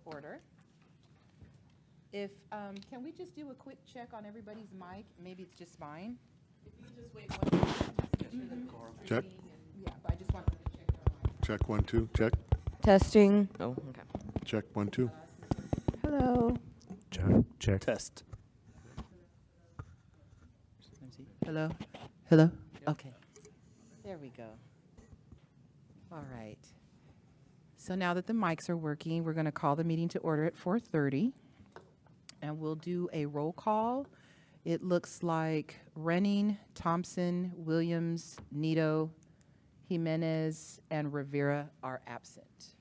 order. If, can we just do a quick check on everybody's mic? Maybe it's just mine. If you could just wait 1 second, just to make sure that Check. yeah, but I just wanted to check their mic. Check 1, 2. Check. Testing. Oh, okay. Check 1, 2. Hello. Check. Test. Let me see. Hello? Hello? Okay. There we go. All right. So now that the mics are working, we're going to call the meeting to order at 4:30. And we'll do a roll call. It looks like Renning, Thompson, Williams, Nito, Jimenez, and Rivera are absent.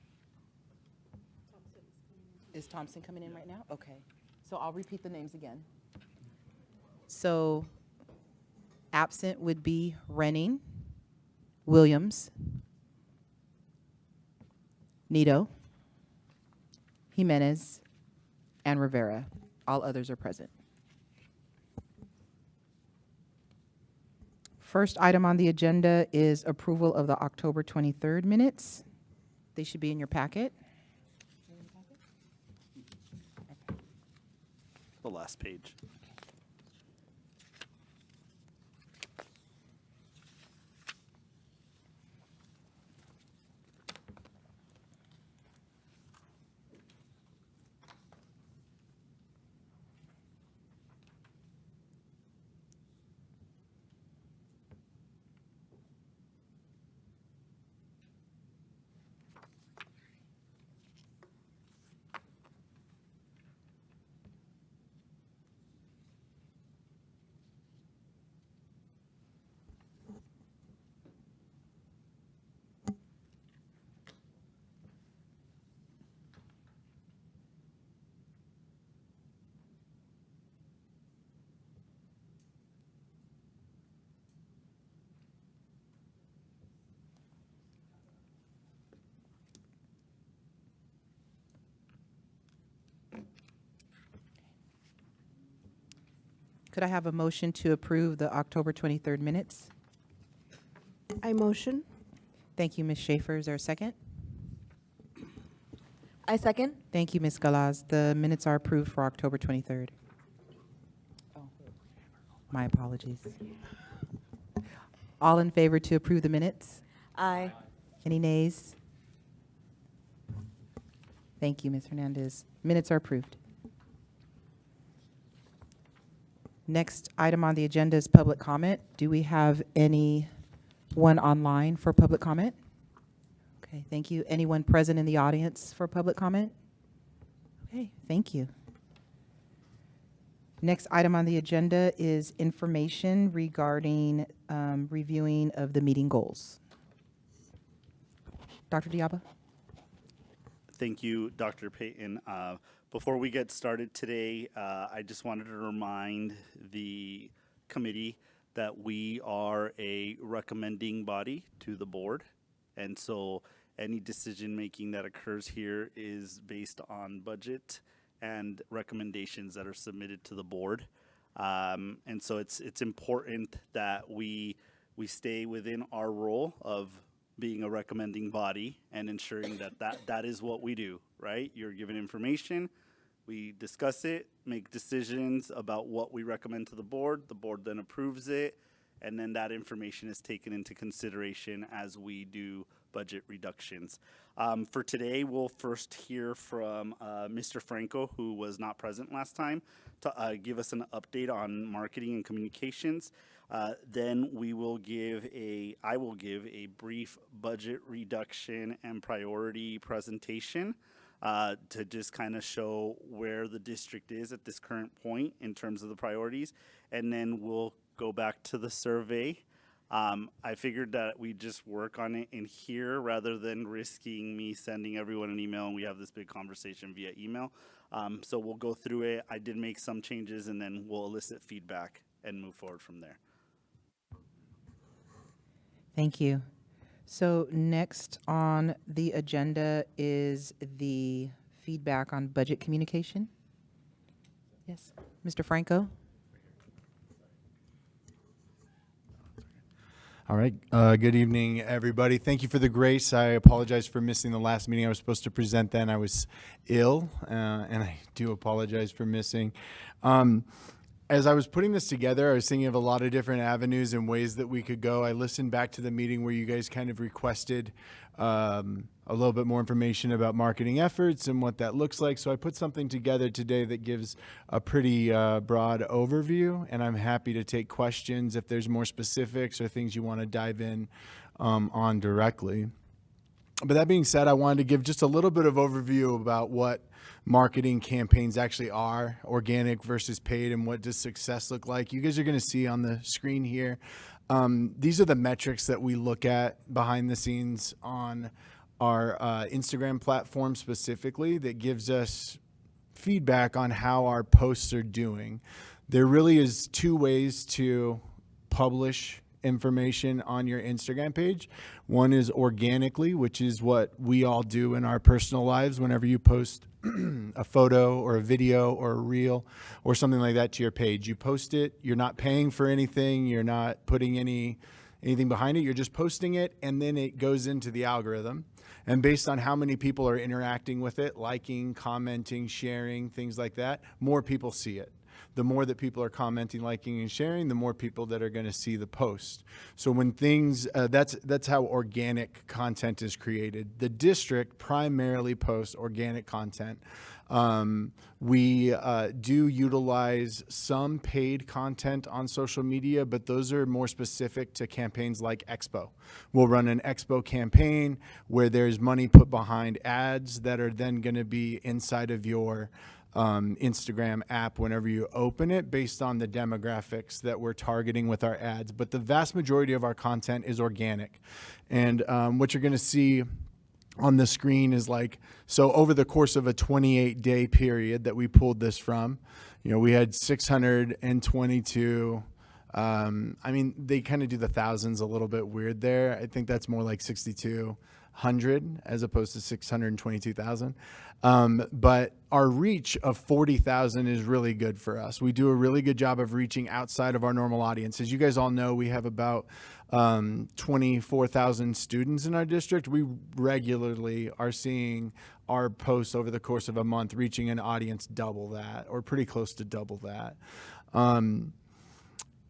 Is Thompson coming in right now? Okay. So I'll repeat the names again. So absent would be Renning, Williams, Nito, Jimenez, and Rivera. All others are present. First item on the agenda is approval of the October 23rd minutes. They should be in your packet. The last page. Could I have a motion to approve the October 23rd minutes? I motion. Thank you, Ms. Schaefer. Is there a second? I second. Thank you, Ms. Galaz. The minutes are approved for October 23rd. Oh, my apologies. All in favor to approve the minutes? Aye. Any nays? Thank you, Ms. Hernandez. Minutes are approved. Next item on the agenda is public comment. Do we have anyone online for public comment? Okay, thank you. Anyone present in the audience for public comment? Okay, thank you. Next item on the agenda is information regarding reviewing of the meeting goals. Dr. Diaba? Thank you, Dr. Payton. Before we get started today, I just wanted to remind the committee that we are a recommending body to the board. And so any decision-making that occurs here is based on budget and recommendations that are submitted to the board. And so it's important that we stay within our role of being a recommending body and ensuring that is what we do, right? You're given information, we discuss it, make decisions about what we recommend to the board then approves it, and then that information is taken into consideration as we do budget reductions. For today, we'll first hear from Mr. Franco, who was not present last time, to give us an update on marketing and communications. Then I will give a brief budget reduction and priority presentation to just kind of show where the district is at this current point in terms of the priorities. And then we'll go back to the survey. I figured that we just work on it in here rather than risking me sending everyone an email and we have this big conversation via email. So we'll go through it. I did make some changes and then we'll elicit feedback and move forward from there. Thank you. So next on the agenda is the feedback on budget communication. Yes, Mr. Franco. All right. Good evening, everybody. Thank you for the grace. I apologize for missing the last meeting. I was supposed to present then. I was ill, and I do apologize for missing. As I was putting this together, I was thinking of a lot of different avenues and ways that we could go. I listened back to the meeting where you guys kind of requested a little bit more information about marketing efforts and what that looks like. So I put something together today that gives a pretty broad overview, and I'm happy to take questions if there's more specifics or things you want to dive in on directly. But that being said, I wanted to give just a little bit of overview about what marketing campaigns actually are, organic versus paid, and what does success look like. You guys are going to see on the screen here. These are the metrics that we look at behind the scenes on our Instagram platform specifically that gives us feedback on how our posts are doing. There really is two ways to publish information on your Instagram page. One is organically, which is what we all do in our personal lives whenever you post a photo or a video or a reel or something like that to your page. You post it, you're not paying for anything, you're not putting anything behind it, you're just posting it, and then it goes into the algorithm. And based on how many people are interacting with it, liking, commenting, sharing, things like that, more people see it. The more that people are commenting, liking, and sharing, the more people that are going to see the post. So when things, that's how organic content is created. The district primarily posts organic content. We do utilize some paid content on social media, but those are more specific to campaigns like Expo. We'll run an Expo campaign where there's money put behind ads that are then going to be inside of your Instagram app whenever you open it based on the demographics that we're targeting with our ads. But the vast majority of our content is organic. And what you're going to see on the screen is so over the course of a 28-day period that we pulled this from, we had 622. They kind of do the thousands a little bit weird there. I think that's more like 6,200 as opposed to 622,000. But our reach of 40,000 is really good for us. We do a really good job of reaching outside of our normal audience. As you guys all know, we have about 24,000 students in our district. We regularly are seeing our posts over the course of a month reaching an audience double that, or pretty close to double that.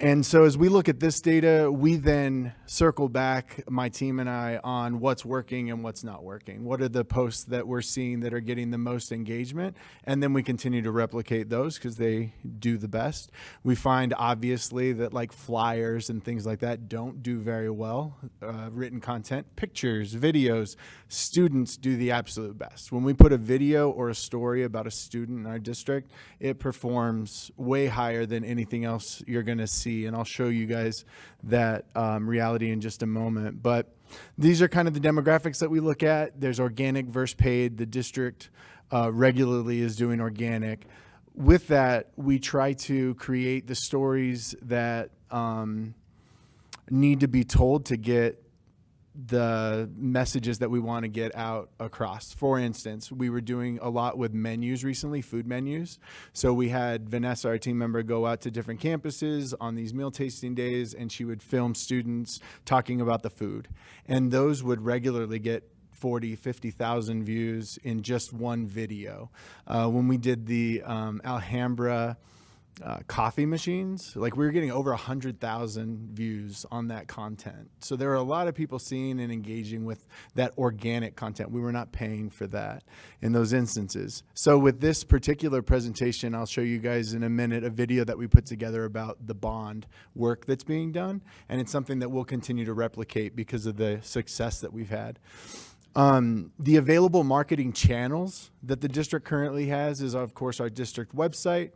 And so as we look at this data, we then circle back, my team and I, on what's working and what's not working. What are the posts that we're seeing that are getting the most engagement? And then we continue to replicate those because they do the best. We find, obviously, that flyers and things like that don't do very well. Written content, pictures, videos, students do the absolute best. When we put a video or a story about a student in our district, it performs way higher than anything else you're going to see. And I'll show you guys that reality in just a moment. But these are kind of the demographics that we look at. There's organic versus paid. The district regularly is doing organic. With that, we try to create the stories that need to be told to get the messages that we want to get out across. For instance, we were doing a lot with menus recently, food menus. So we had Vanessa, our team member, go out to different campuses on these meal tasting days, and she would film students talking about the food. And those would regularly get 40, 50,000 views in just one video. When we did the Alhambra coffee machines, we were getting over 100,000 views on that content. So there are a lot of people seeing and engaging with that organic content. We were not paying for that in those instances. So with this particular presentation, I'll show you guys in a minute a video that we put together about the bond work that's being done. And it's something that we'll continue to replicate because of the success that we've had. The available marketing channels that the district currently has is, of course, our district website.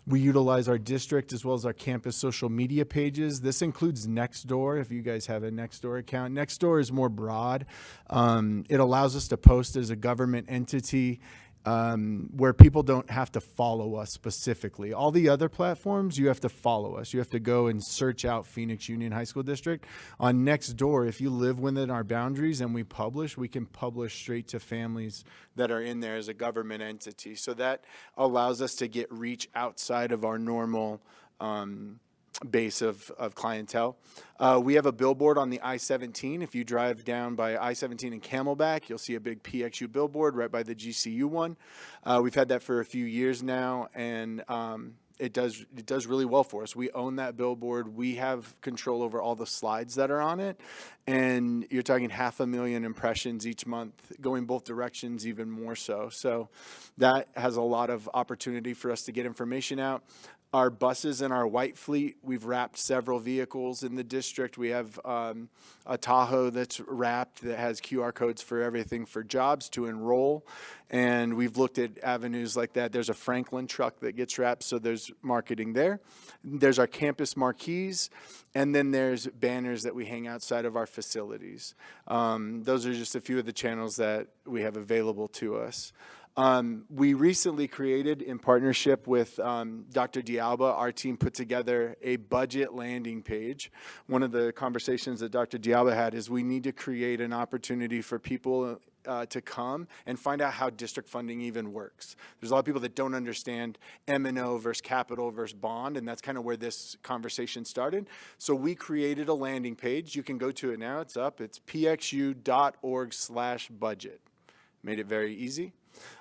We utilize our district as well as our campus social media pages. This includes Nextdoor, if you guys have a Nextdoor account. Nextdoor is more broad. It allows us to post as a government entity where people don't have to follow us specifically. All the other platforms, you have to follow us. You have to go and search out Phoenix Union High School District. On Nextdoor, if you live within our boundaries and we can publish straight to families that are in there as a government entity. So that allows us to get reach outside of our normal base of clientele. We have a billboard on the I-17. If you drive down by I-17 and Camelback, you'll see a big PXU billboard right by the GCU one. We've had that for a few years now, and it does really well for us. We own that billboard. We have control over all the slides that are on it, and you're talking 500,000 impressions each month, going both directions, even more so. So that has a lot of opportunity for us to get information out. Our buses and our white fleet, we've wrapped several vehicles in the district. We have a Tahoe that's wrapped that has QR codes for everything for jobs to enroll. And we've looked at avenues like that. There's a Franklin truck that gets wrapped, so there's marketing there. There's our campus marquees, and then there's banners that we hang outside of our facilities. Those are just a few of the channels that we have available to us. We recently created, in partnership with Dr. Dialba, our team put together a budget landing page. One of the conversations that Dr. Dialba had is we need to create an opportunity for people to come and find out how district funding even works. There's a lot of people that don't understand M&O versus capital versus bond, and that's kind of where this conversation started. So we created a landing page. You can go to it now. It's up. It's pxu.org/budget. Made it very easy.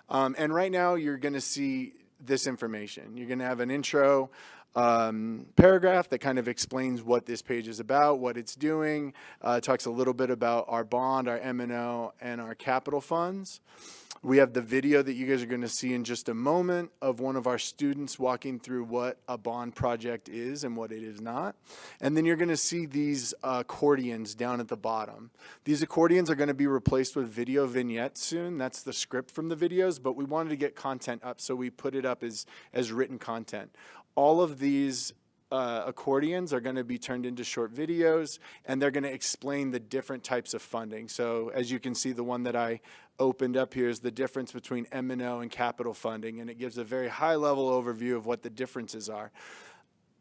And right now you're going to see this information. You're going to have an intro paragraph that kind of explains what this page is about, what it's doing. Talks a little bit about our bond, our M&O, and our capital funds. We have the video that you guys are going to see in just a moment of one of our students walking through what a bond project is and what it is not. And then you're going to see these accordions down at the bottom. These accordions are going to be replaced with video vignettes soon. That's the script from the videos, but we wanted to get content up, so we put it up as written content. All of these accordions are going to be turned into short videos, and they're going to explain the different types of funding. So as you can see, the one that I opened up here is the difference between M&O and capital funding, and it gives a very high-level overview of what the differences are.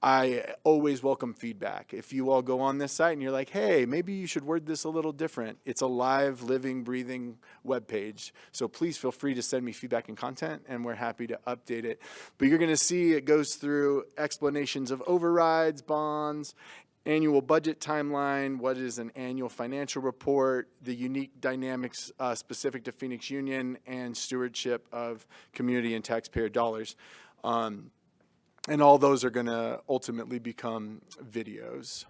I always welcome feedback. If you all go on this site and you're like, hey, maybe you should word this a little different. It's a live, living, breathing web page. So please feel free to send me feedback and content, and we're happy to update it. But you're going to see it goes through explanations of overrides, bonds, annual budget timeline, what is an annual financial report, the unique dynamics specific to Phoenix Union, and stewardship of community and taxpayer dollars. And all those are going to ultimately become videos.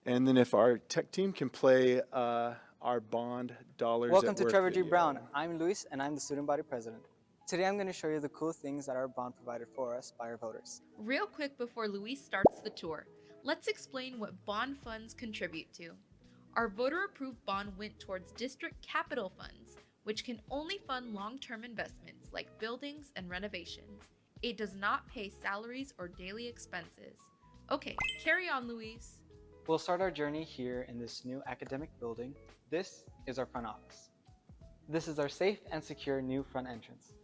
And then if our tech team can play our bond dollars Welcome at to work Trevor G. video. Brown. I'm Luis, and I'm the student body president. Today I'm going to show you the cool things that our bond provided for us by our voters. Real quick before Luis starts the tour, let's explain what bond funds contribute to. Our voter-approved bond went towards district capital funds, which can only fund long-term investments like buildings and renovations. It does not pay salaries or daily expenses. Okay, carry on, Luis. We'll start our journey here in this new academic building. This is our front office. This is our safe and secure new front entrance.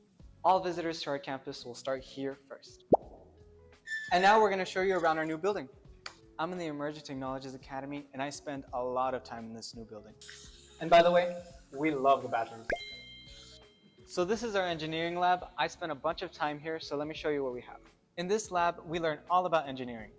All visitors to our campus will start here first. And now we're going to show you around our new building. I'm in the Emerging Technologies Academy, and I spend a lot of time in this new building. And by the way, we love the bathrooms. So this is our engineering lab. I spent a bunch of time here, so let me show you what we have. In this lab, we learn all about engineering.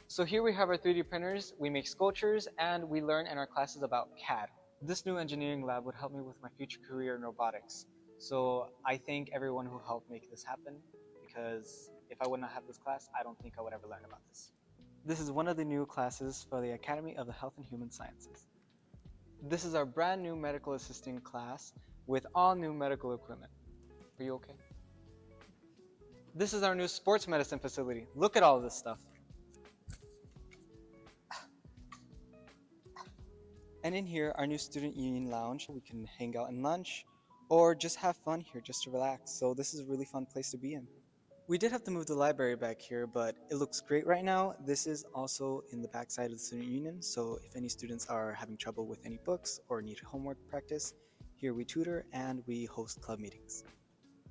So here we have our 3D printers, we make sculptures, and we learn in our classes about CAD. This new engineering lab would help me with my future career in robotics. So I thank everyone who helped make this happen, because if I would not have this class, I don't think I would ever learn about this. This is one of the new classes for the Academy of the Health and Human Sciences. This is our brand new medical assisting class with all new medical equipment. Are you okay? This is our new sports medicine facility. Look at all of this stuff. And in here, our new student union lounge. We can hang out and lunch or just have fun here, just to relax. So this is a really fun place to be in. We did have to move the library back here, but it looks great right now. This is also in the back side of the student union. So if any students are having trouble with any books or need homework practice, here we tutor and we host club meetings.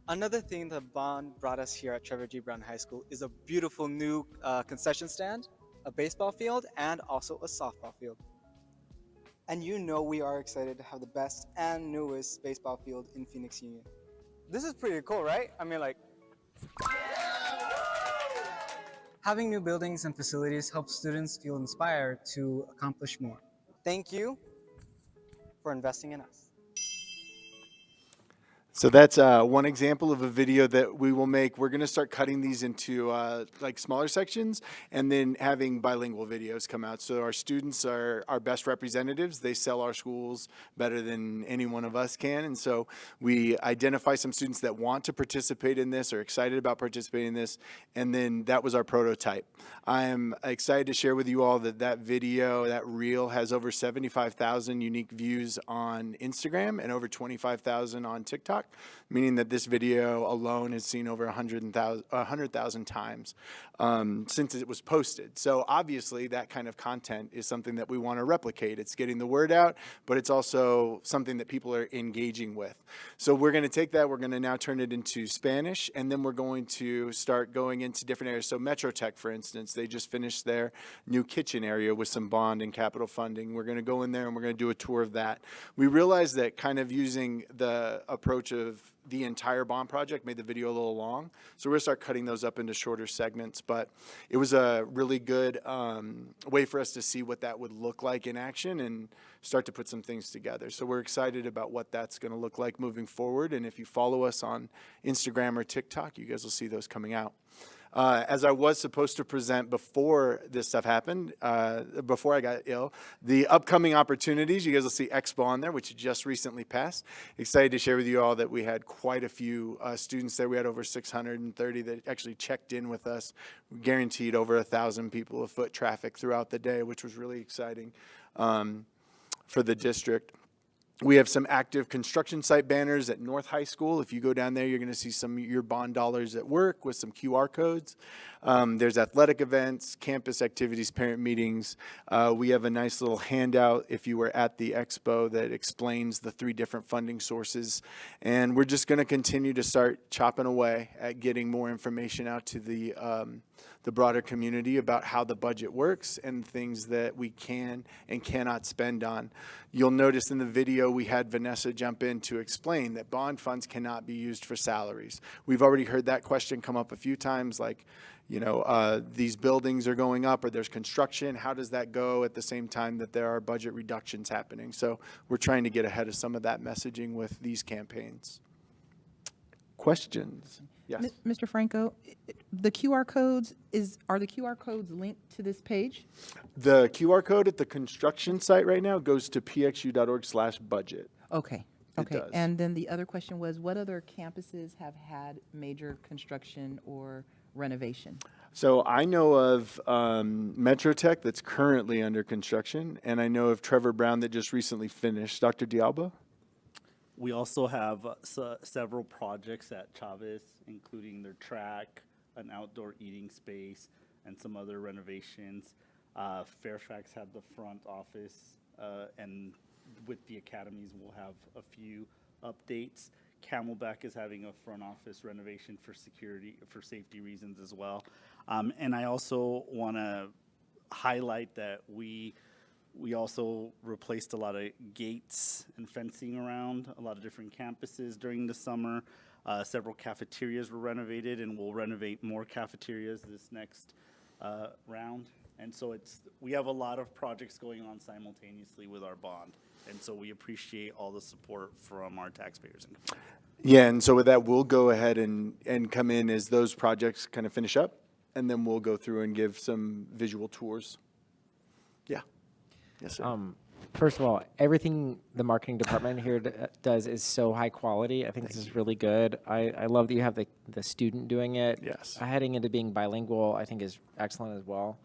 Another thing that Bond brought us here at Trevor G. Brown High School is a beautiful new concession stand, a baseball field, and also a softball field. And you know we are excited to have the best and newest baseball field in Phoenix Union. This is pretty cool, right? I mean, like... Having new buildings and facilities helps students feel inspired to accomplish more. Thank you for investing in us. So that's one example of a video that we will make. We're going to start cutting these into like smaller sections and then having bilingual videos come out. So our students are our best representatives. They sell our schools better than any one of us can. And so we identify some students that want to participate in this or excited about participating in this. And then that was our prototype. I am excited to share with you all that that video, that reel, has over 75,000 unique views on Instagram and over 25,000 on TikTok, meaning that this video alone has seen over 100,000 times since it was posted. So obviously that kind of content is something that we want to replicate. It's getting the word out, but it's also something that people are engaging with. So we're going to take that, we're going to now turn it into Spanish, and then we're going to start going into different areas. So Metro Tech, for instance, they just finished their new kitchen area with some bond and capital funding. We're going to go in there and we're going to do a tour of that. We realized that kind of using the approach of the entire bond project made the video a little long. So we're going to start cutting those up into shorter segments. But it was a really good way for us to see what that would look like in action and start to put some things together. So we're excited about what that's going to look like moving forward. And if you follow us on Instagram or TikTok, you guys will see those coming out. As I was supposed to present before this stuff happened, before I got ill, the upcoming opportunities, you guys will see Expo on there, which just recently passed. Excited to share with you all that we had quite a few students there. We had over 630 that actually checked in with us. We guaranteed over 1,000 people of foot traffic throughout the day, which was really exciting for the district. We have some active construction site banners at North High School. If you go down there, you're going to see some of your bond dollars at work with some QR codes. There's athletic events, campus activities, parent meetings. We have a nice little handout if you were at the expo that explains the 3 different funding sources. And we're just going to continue to start chopping away at getting more information out to the broader community about how the budget works and things that we can and cannot spend on. You'll notice in the video we had Vanessa jump in to explain that bond funds cannot be used for salaries. We've already heard that question come up a few times, like, you know, these buildings are going up or there's construction. How does that go at the same time that there are budget reductions happening? So we're trying to get ahead of some of that messaging with these campaigns. Questions? Yes. Mr. Franco, the QR codes, are the QR codes linked to this page? The QR code at the construction site right now goes to pxu.org/budget. Okay. It Okay. does. And then the other question was, what other campuses have had major construction or renovation? So I know of Metro Tech that's currently under construction, and I know of Trevor Brown that just recently finished. Dr. Dialba? We also have several projects at Chavez, including their track, an outdoor eating space, and some other renovations. Fairfax had the front office, and with the academies, we'll have a few updates. Camelback is having a front office renovation for safety reasons as well. And I also want to highlight that we also replaced a lot of gates and fencing around a lot of different campuses during the summer. Several cafeterias were renovated, and we'll renovate more cafeterias this next round. And so we have a lot of projects going on simultaneously with our bond. And so we appreciate all the support from our taxpayers. Yeah, and so with that, we'll go ahead and come in as those projects kind of finish up, and then we'll go through and give some visual tours. Yeah. Yes, sir. First of all, everything the marketing department here does is so high quality. I think this is really good. I love that you have the student doing it. Yes. Heading into being bilingual, I think is excellent as well.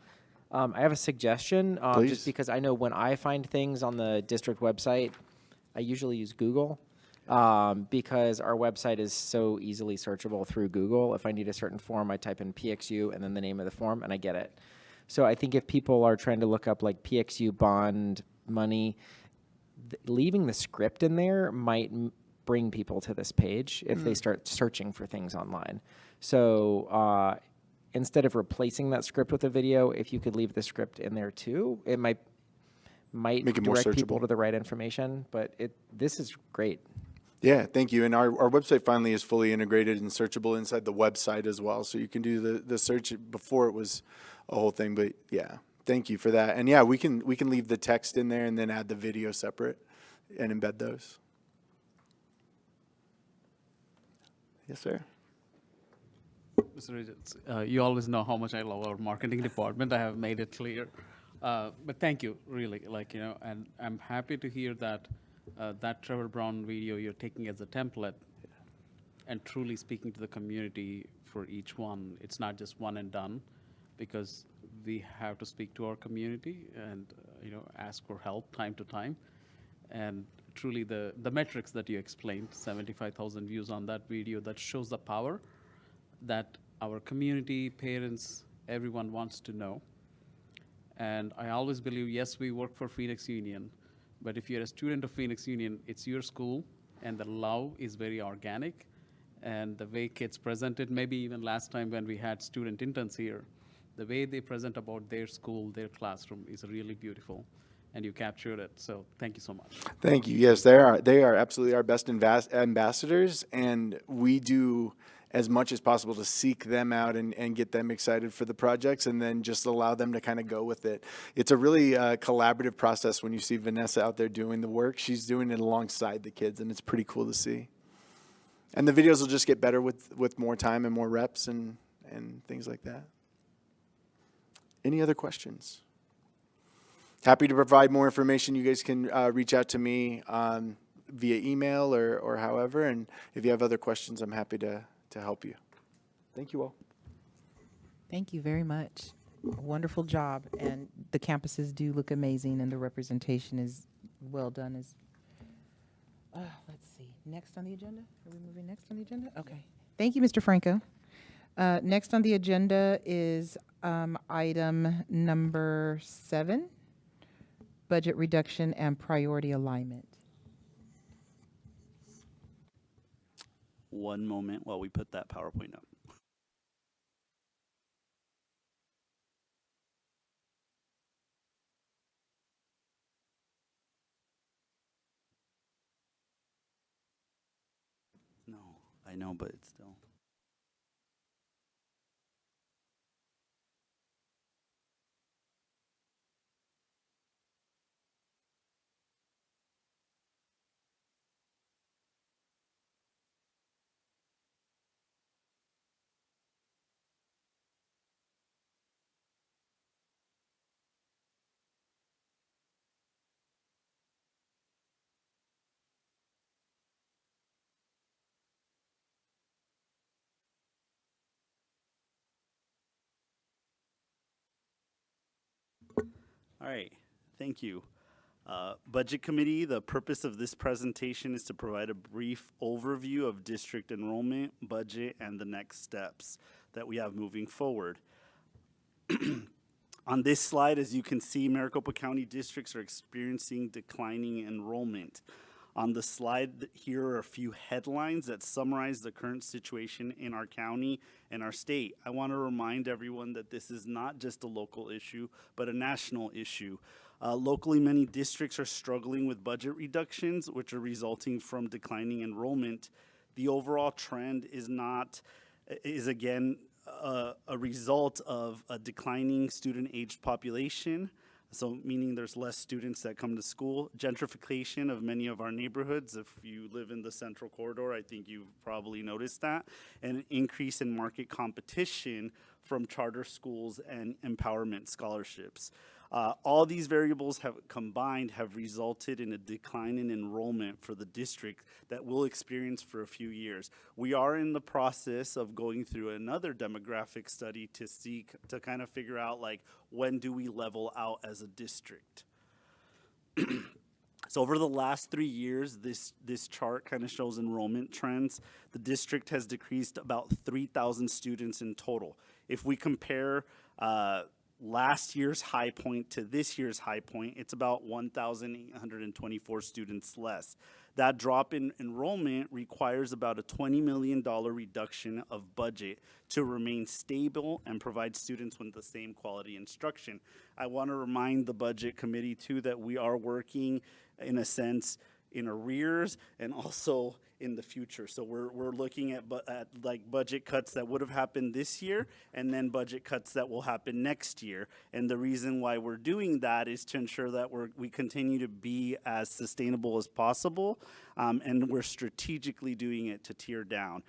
I have a suggestion, Please. just because I know when I find things on the district website, I usually use Google because our website is so easily searchable through Google. If I need a certain form, I type in PXU and then the name of the form, and I get it. So I think if people are trying to look up like PXU bond money, leaving the script in there might bring people to this page if they start searching for things online. So instead of replacing that script with a video, if you could leave the script in there too, it might Make it more direct people searchable. to the right information. But this is great. Yeah, thank you. And our website finally is fully integrated and searchable inside the website as well. So you can do the search. Before it was a whole thing, but yeah, thank you for that. And yeah, we can leave the text in there and then add the video separate and embed those. Yes, sir. Mr. Richards, you always know how much I love our marketing department. I have made it clear. But thank you, really, and I'm happy to hear that that Trevor Brown video you're taking as a template and truly speaking to the community for each one. It's not just one and done, because we have to speak to our community and, ask for help time to time. And truly the metrics that you explained, 75,000 views on that video, that shows the power that our community, parents, everyone wants to know. And I always believe, yes, we work for Phoenix Union, but if you're a student of Phoenix Union, it's your school, and the love is very organic. And the way kids presented, maybe even last time when we had student interns here, the way they present about their school, their classroom is really beautiful. And you captured it, so thank you so much. Thank you. Yes, they are absolutely our best ambassadors, and we do as much as possible to seek them out and get them excited for the projects, and then just allow them to kind of go with it. It's a really collaborative process when you see Vanessa out there doing the work. She's doing it alongside the kids, and it's pretty cool to see. And the videos will just get better with more time and more reps and things like that. Any other questions? Happy to provide more information. You guys can reach out to me via email or however. And if you have other questions, I'm happy to help you. Thank you all. Thank you very much. Wonderful job. And the campuses do look amazing, and the representation is well done. Let's see. Next on the agenda? Are we moving next on the agenda? Okay. Thank you, Mr. Franco. Next on the agenda is item number 7, budget reduction and priority alignment. One moment while we put that PowerPoint up. No, I know, but it's still. All right, thank you. Budget Committee, the purpose of this presentation is to provide a brief overview of district enrollment, budget, and the next steps that we have moving forward. On this slide, as you can see, Maricopa County districts are experiencing declining enrollment. On the slide here are a few headlines that summarize the current situation in our county and our state. I want to remind everyone that this is not just a local issue, but a national issue. Locally, many districts are struggling with budget reductions, which are resulting from declining enrollment. The overall trend is again a result of a declining student-aged population. So meaning there's less students that come to school. Gentrification of many of our neighborhoods. If you live in the central corridor, I think you've probably noticed that. And an increase in market competition from charter schools and empowerment scholarships. All these variables combined have resulted in a decline in enrollment for the district that we'll experience for a few years. We are in the process of going through another demographic study to kind of figure out, like, when do we level out as a district? So over the last 3 years, this chart kind of shows enrollment trends. The district has decreased about 3,000 students in total. If we compare last year's high point to this year's high point, it's about 1,824 students less. That drop in enrollment requires about a $20 million reduction of budget to remain stable and provide students with the same quality instruction. I want to remind the Budget Committee too that we are working, in a sense, in arrears and also in the future. So we're looking at like budget cuts that would have happened this year, and then budget cuts that will happen next year. And the reason why we're doing that is to ensure that we continue to be as sustainable as possible, and we're strategically doing it to tear down.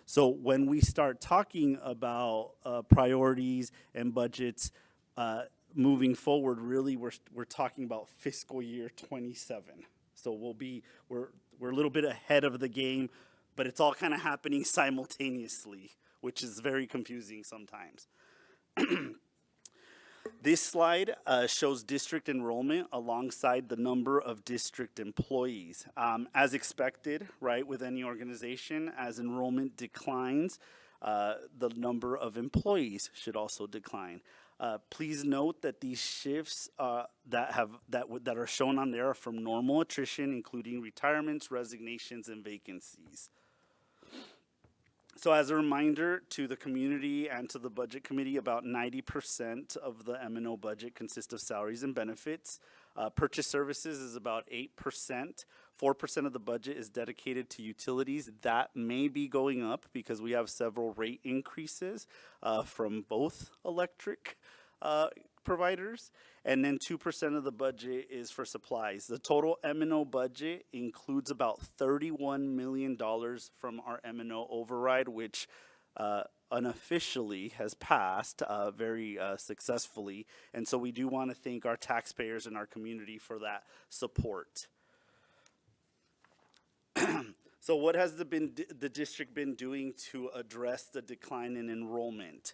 So when we start talking about priorities and budgets moving forward, really we're talking about fiscal year 27. So we're a little bit ahead of the game, but it's all kind of happening simultaneously, which is very confusing sometimes. This slide shows district enrollment alongside the number of district employees. As expected, right, with any organization, as enrollment declines, the number of employees should also decline. Please note that these shifts that are shown on there are from normal attrition, including retirements, resignations, and vacancies. So as a reminder to the community and to the budget committee, about 90% of the M&O budget consists of salaries and benefits. Purchase services is about 8%. 4% of the budget is dedicated to utilities. That may be going up because we have several rate increases from both electric providers. And then 2% of the budget is for supplies. The total M&O budget includes about $31 million from our M&O override, which unofficially has passed very successfully. And so we do want to thank our taxpayers and our community for that support. So what has the district been doing to address the decline in enrollment?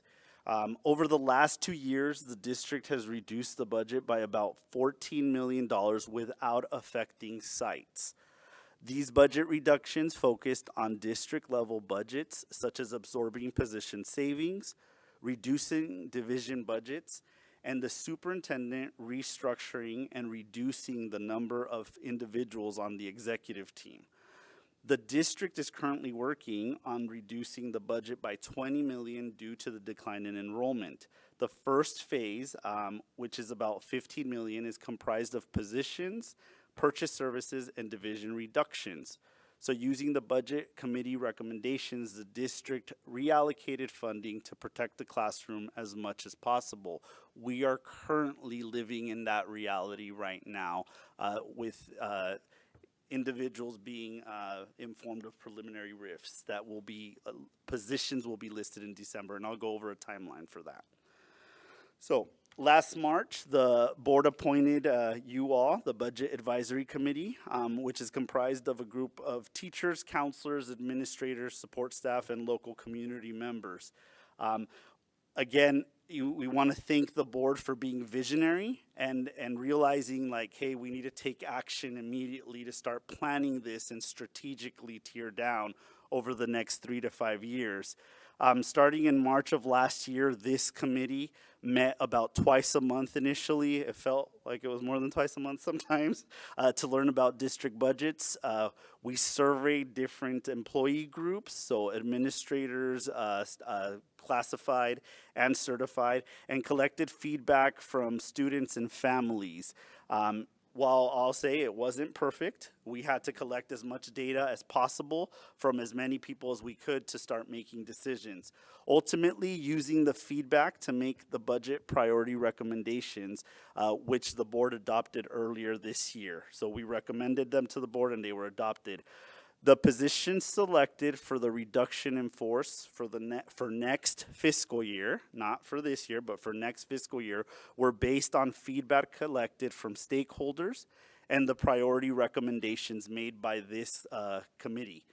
Over the last 2 years, the district has reduced the budget by about $14 million without affecting sites. These budget reductions focused on district-level budgets, such as absorbing position savings, reducing division budgets, and the superintendent restructuring and reducing the number of individuals on the executive team. The district is currently working on reducing the budget by $20 million due to the decline in enrollment. The first phase, which is about $15 million, is comprised of positions, purchase services, and division reductions. So using the budget committee recommendations, the district reallocated funding to protect the classroom as much as possible. We are currently living in that reality right now with individuals being informed of preliminary RIFs that will be, positions will be listed in December, and I'll go over a timeline for that. So last March, the board appointed you all, the Budget Advisory Committee, which is comprised of a group of teachers, counselors, administrators, support staff, and local community members. Again, we want to thank the board for being visionary and realizing like, hey, we need to take action immediately to start planning this and strategically tear down over the next 3 to 5 years. Starting in March of last year, this committee met about twice a month initially. It felt like it was more than twice a month sometimes to learn about district budgets. We surveyed different employee groups, so administrators, classified and certified, and collected feedback from students and families. While I'll say it wasn't perfect, we had to collect as much data as possible from as many people as we could to start making decisions. Ultimately, using the feedback to make the budget priority recommendations, which the board adopted earlier this year. So we recommended them to the board and they were adopted. The positions selected for the reduction in force for next fiscal year, not for this year, but for next fiscal year, were based on feedback collected from stakeholders and the priority recommendations made by this committee.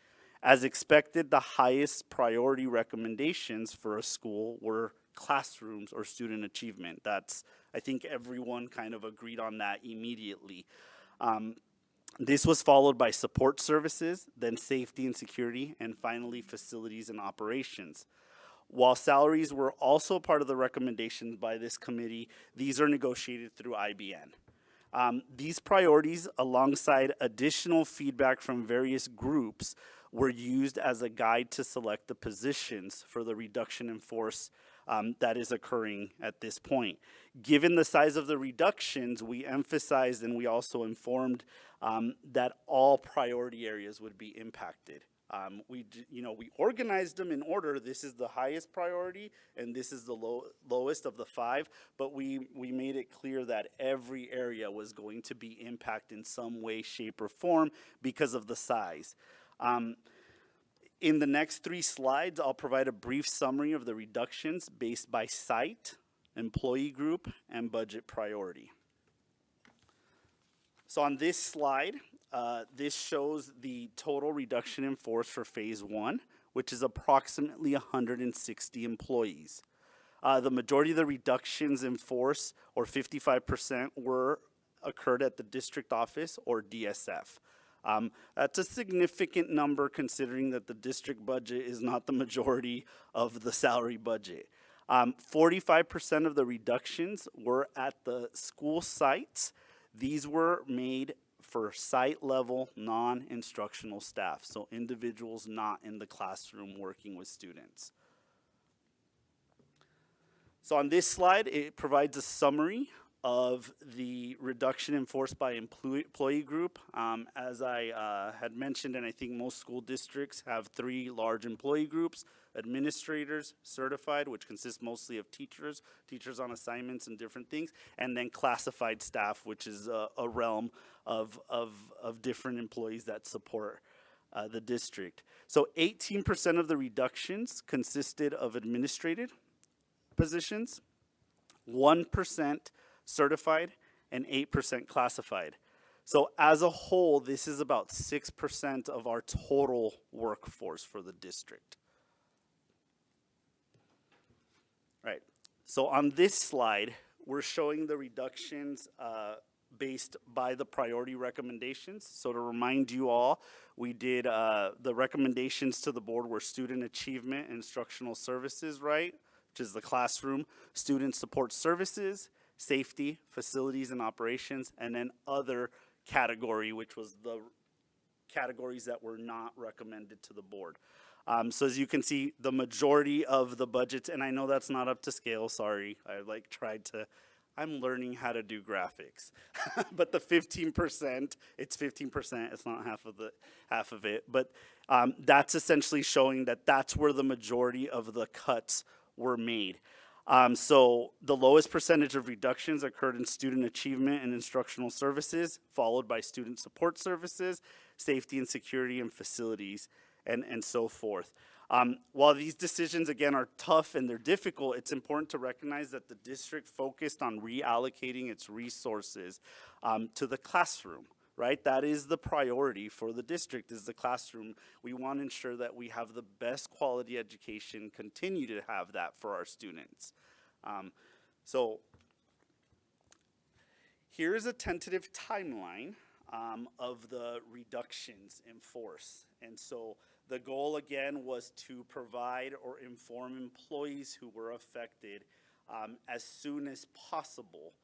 As expected, the highest priority recommendations for a school were classrooms or student achievement. I think everyone kind of agreed on that immediately. This was followed by support services, then safety and security, and finally facilities and operations. While salaries were also part of the recommendations by this committee, these are negotiated through IBN. These priorities, alongside additional feedback from various groups, were used as a guide to select the positions for the reduction in force that is occurring at this point. Given the size of the reductions, we emphasized and we also informed that all priority areas would be impacted. We organized them in order. This is the highest priority, and this is the lowest of the 5. But we made it clear that every area was going to be impacted in some way, shape, or form because of the size. In the next 3 slides, I'll provide a brief summary of the reductions based by site, employee group, and budget priority. So on this slide, this shows the total reduction in force for phase 1, which is approximately 160 employees. The majority of the reductions in force, or 55%, occurred at the district office or DSF. That's a significant number considering that the district budget is not the majority of the salary budget. 45% of the reductions were at the school sites. These were made for site level non-instructional staff, so individuals not in the classroom working with students. So on this slide, it provides a summary of the reduction in force by employee group. As I had mentioned, and I think most school districts have 3 large employee groups: administrators, certified, which consists mostly of teachers on assignments and different things, and then classified staff, which is a realm of different employees that support the district. So 18% of the reductions consisted of administrative positions, 1% certified, and 8% classified. So as a whole, this is about 6% of our total workforce for the district. Right. So on this slide, we're showing the reductions based by the priority recommendations. So to remind you all, we did the recommendations to the board were student achievement and instructional services, right, which is the classroom, student support services, safety, facilities and operations, and then other category, which was the categories that were not recommended to the board. So as you can see, the majority of the budgets, and I know that's not up to scale, sorry, I'm learning how to do graphics. But the 15%, it's 15%, it's not half of it, but that's essentially showing that that's where the majority of the cuts were made. So the lowest percentage of reductions occurred in student achievement and instructional services, followed by student support services, safety and security and facilities, and so forth. While these decisions, again, are tough and they're difficult, it's important to recognize that the district focused on reallocating its resources to the classroom, right? That is the priority for the district, is the classroom. We want to ensure that we have the best quality education, continue to have that for our students. So here's a tentative timeline of the reductions in force. And so the goal, again, was to provide or inform employees who were affected as soon as possible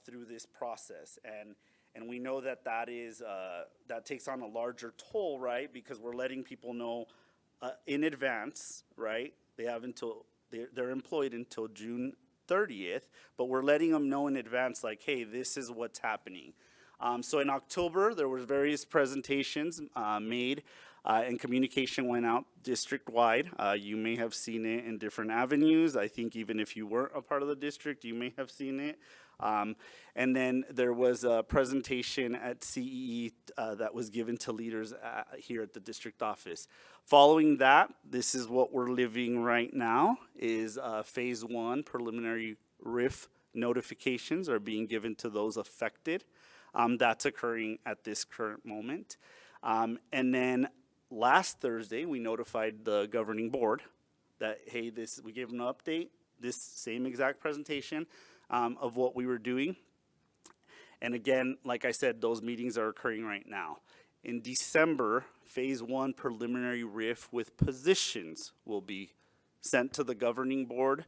through this process. And we know that that takes on a larger toll, right? Because we're letting people know in advance, right? They're employed until June 30th, but we're letting them know in advance, like, hey, this is what's happening. So in October, there were various presentations made, and communication went out district-wide. You may have seen it in different avenues. I think even if you weren't a part of the district, you may have seen it. And then there was a presentation at CEE that was given to leaders here at the district office. Following that, this is what we're living right now, is phase 1 preliminary RIF notifications are being given to those affected. That's occurring at this current moment. And then last Thursday, we notified the governing board that, hey, we gave them an update, this same exact presentation of what we were doing. And again, like I said, those meetings are occurring right now. In December, phase 1 preliminary RIF with positions will be sent to the governing board,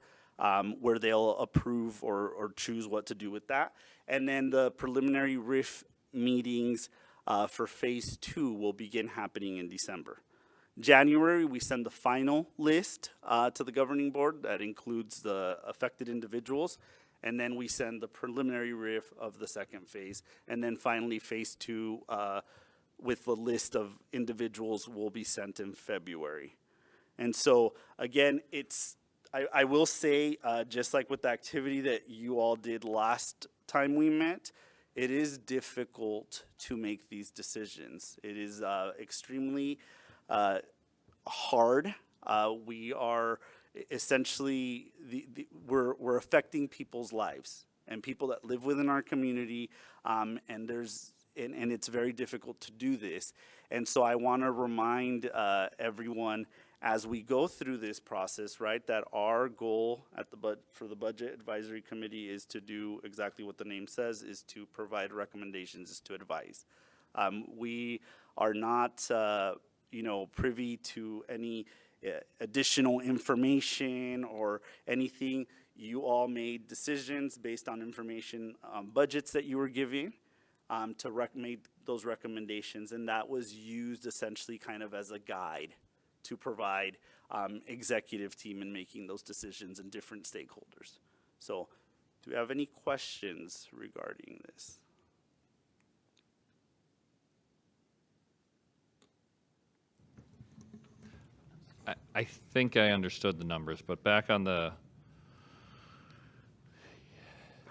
where they'll approve or choose what to do with that. And then the preliminary RIF meetings for phase 2 will begin happening in December. January, we send the final list to the governing board that includes the affected individuals. And then we send the preliminary RIF of the second phase. And then finally, phase 2 with the list of individuals will be sent in February. And so, again, I will say, just like with the activity that you all did last time we met, it is difficult to make these decisions. It is extremely hard. We are essentially, we're affecting people's lives and people that live within our community, and it's very difficult to do this. And so I want to remind everyone as we go through this process, right, that our goal at for the Budget Advisory Committee is to do exactly what the name says, is to provide recommendations, is to advise. We are not, privy to any additional information or anything. You all made decisions based on information, budgets that you were giving to make those recommendations, and that was used essentially kind of as a guide to provide executive team in making those decisions and different stakeholders. So, do we have any questions regarding this? I think I understood the numbers, but back on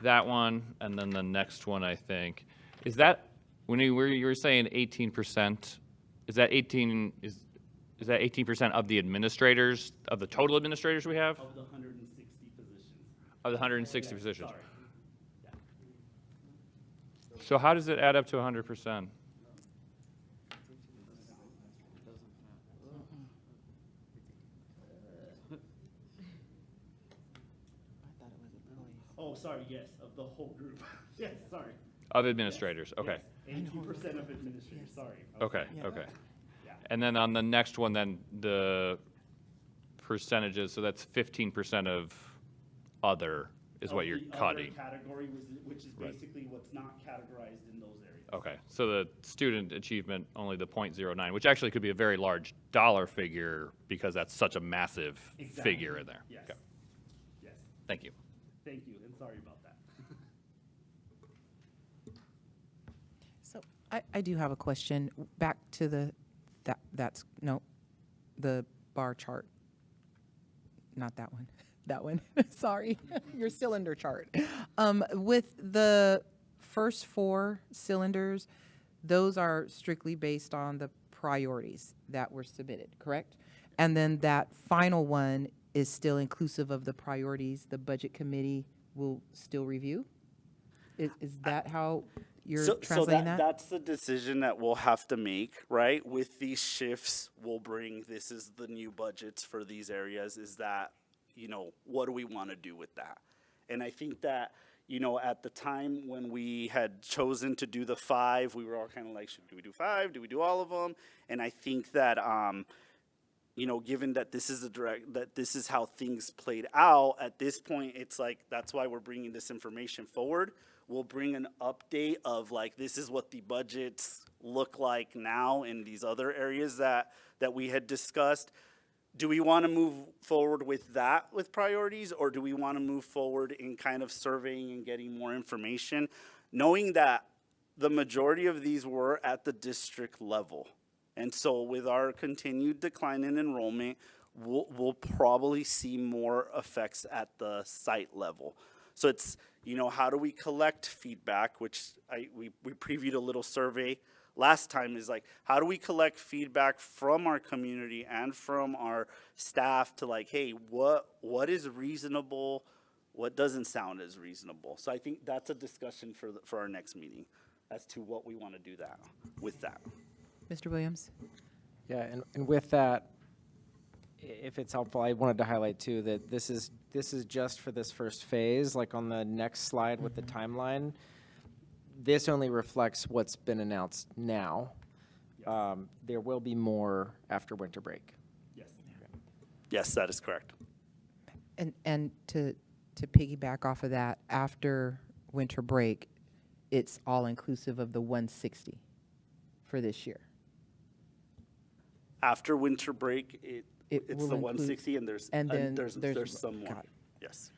that one and then the next one, I think, is that when you were saying 18%? Is that 18% of the administrators, of the total administrators we have? Of the 160 positions. Of the 160 positions. Sorry. So how does it add up to 100%? Oh, sorry, yes, of the whole group. Yes, sorry. Of administrators, okay. 18% of administrators, sorry. Okay, Yeah. okay. Yeah. And then on the next one, then the percentages, so that's 15% of other is what you're cutting. The other category, which is Right. basically what's not categorized in those areas. Okay, so the student achievement, only the 0.09, which actually could be a very large dollar figure because that's such a massive figure in there. Yes. Okay, Yes. thank you. Thank you, and sorry about that. So I do have a question. Back to the bar chart. Not that one. That one. Sorry, your cylinder chart. With the first 4 cylinders, those are strictly based on the priorities that were submitted, correct? And then that final one is still inclusive of the priorities the budget committee will still review? Is that how you're translating that? That's the decision that we'll have to make, right? With these shifts, we'll bring, this is the new budgets for these areas, is that, what do we want to do with that? And I think that, at the time when we had chosen to do the 5, we were all kind of like, do we do 5? Do we do all of them? And I think that, given that this is this is how things played out, at this point, it's like, that's why we're bringing this information forward. We'll bring an update of like, this is what the budgets look like now in these other areas that we had discussed. Do we want to move forward with that with priorities, or do we want to move forward in kind of surveying and getting more information, knowing that the majority of these were at the district level? And so with our continued decline in enrollment, we'll probably see more effects at the site level. So it's, how do we collect feedback, which we previewed a little survey last time, is like, how do we collect feedback from our community and from our staff to like, hey, what is reasonable, what doesn't sound as reasonable? So I think that's a discussion for our next meeting as to what we want to do with that. Mr. Williams? Yeah, and with that, if it's helpful, I wanted to highlight too that this is just for this first phase. Like on the next slide with the timeline, this only reflects what's been announced now. Yes. There will be more after winter break. Yes. Yes, that is correct. And to piggyback off of that, after winter break, it's all inclusive of the 160 for this year. After winter break, It it's will the include- 160, and there's and then there's some more. got it. Yes.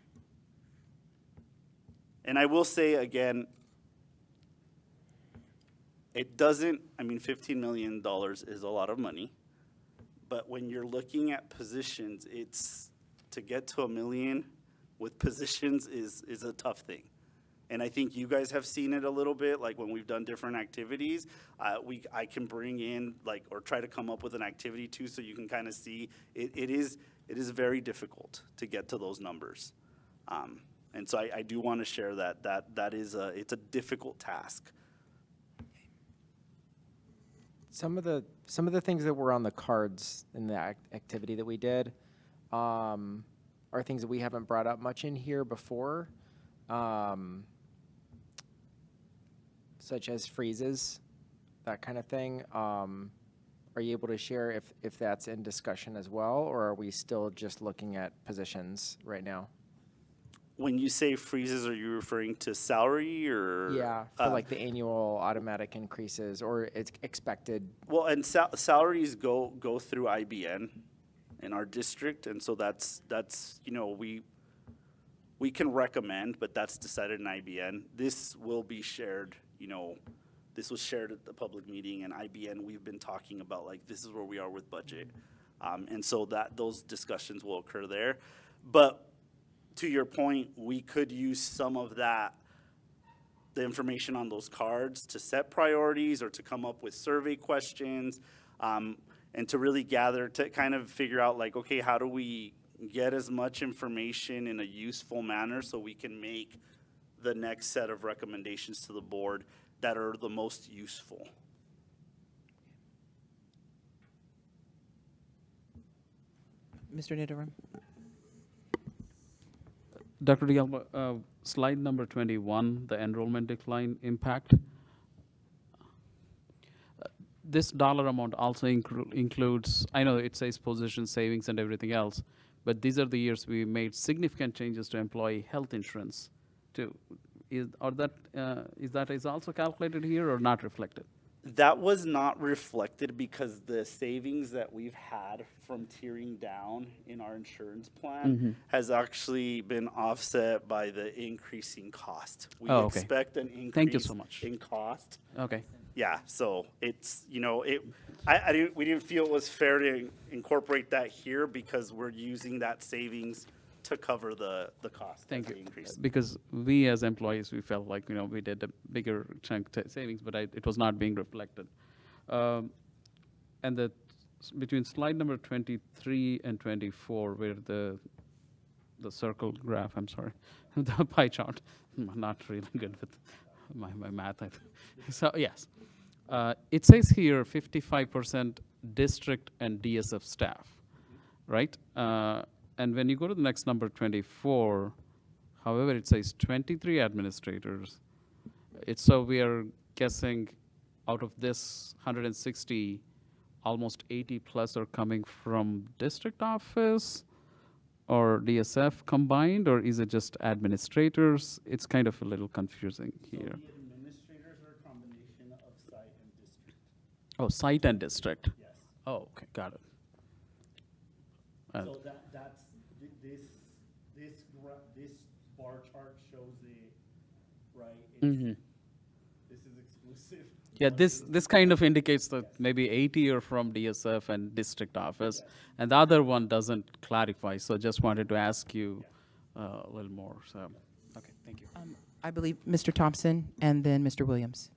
And I will say again, it doesn't. I mean, $15 million is a lot of money, but when you're looking at positions, it's to get to $1 million with positions is a tough thing. And I think you guys have seen it a little bit, like when we've done different activities, I can bring in or try to come up with an activity too, so you can kind of see it is very difficult to get to those numbers. And so I do want to share that it's a difficult task. Some of the things that were on the cards in the activity that we did are things that we haven't brought up much in here before. Such as freezes, that kind of thing. Are you able to share if that's in discussion as well, or are we still just looking at positions right now? When you say freezes, are you referring to salary or? Yeah, for like the annual automatic increases or it's expected. Well, and salaries go through IBN in our district, and so that's we can recommend, but that's decided in IBN. This will be shared. This was shared at the public meeting, and IBN, we've been talking about this is where we are with budget. And so those discussions will occur there. But to your point, we could use some of the information on those cards to set priorities or to come up with survey questions, and to really gather, to kind of figure out okay, how do we get as much information in a useful manner so we can make the next set of recommendations to the board that are the most useful. Mr. Nidoram? Dr. Dialba, slide number 21, the enrollment decline impact. This dollar amount also includes, I know it says position savings and everything else, but these are the years we made significant changes to employee health insurance too. Is that also calculated here or not reflected? That was not reflected because the savings that we've had from tiering down in our insurance plan has actually been offset by the increasing cost. We expect an increase Thank you so much. in cost. Okay. Yeah, so it's, we didn't feel it was fair to incorporate that here because we're using that savings to cover the cost. Thank you. Increase. Because we as employees, we felt like, we did a bigger chunk savings, but it was not being reflected. And between slide number 23 and 24, where the circle graph, I'm sorry, the pie chart, I'm not really good with my math. So yes, it says here 55% district and DSF staff, right? And when you go to the next number, 24, however, it says 23 administrators. So we are guessing out of this 160, almost 80 plus are coming from district office or DSF combined, or is it just administrators? It's kind of a little confusing here. So the administrators are a combination of site and district. Oh, site and district. Yes. Oh, okay, got it. So that's this bar chart shows it, right? This is exclusive. Yeah, this kind of indicates that maybe 80 are from DSF and district office, and the other one doesn't clarify. So just wanted to ask you a little more. So, okay, thank you. I believe Mr. Thompson and then Mr. Williams.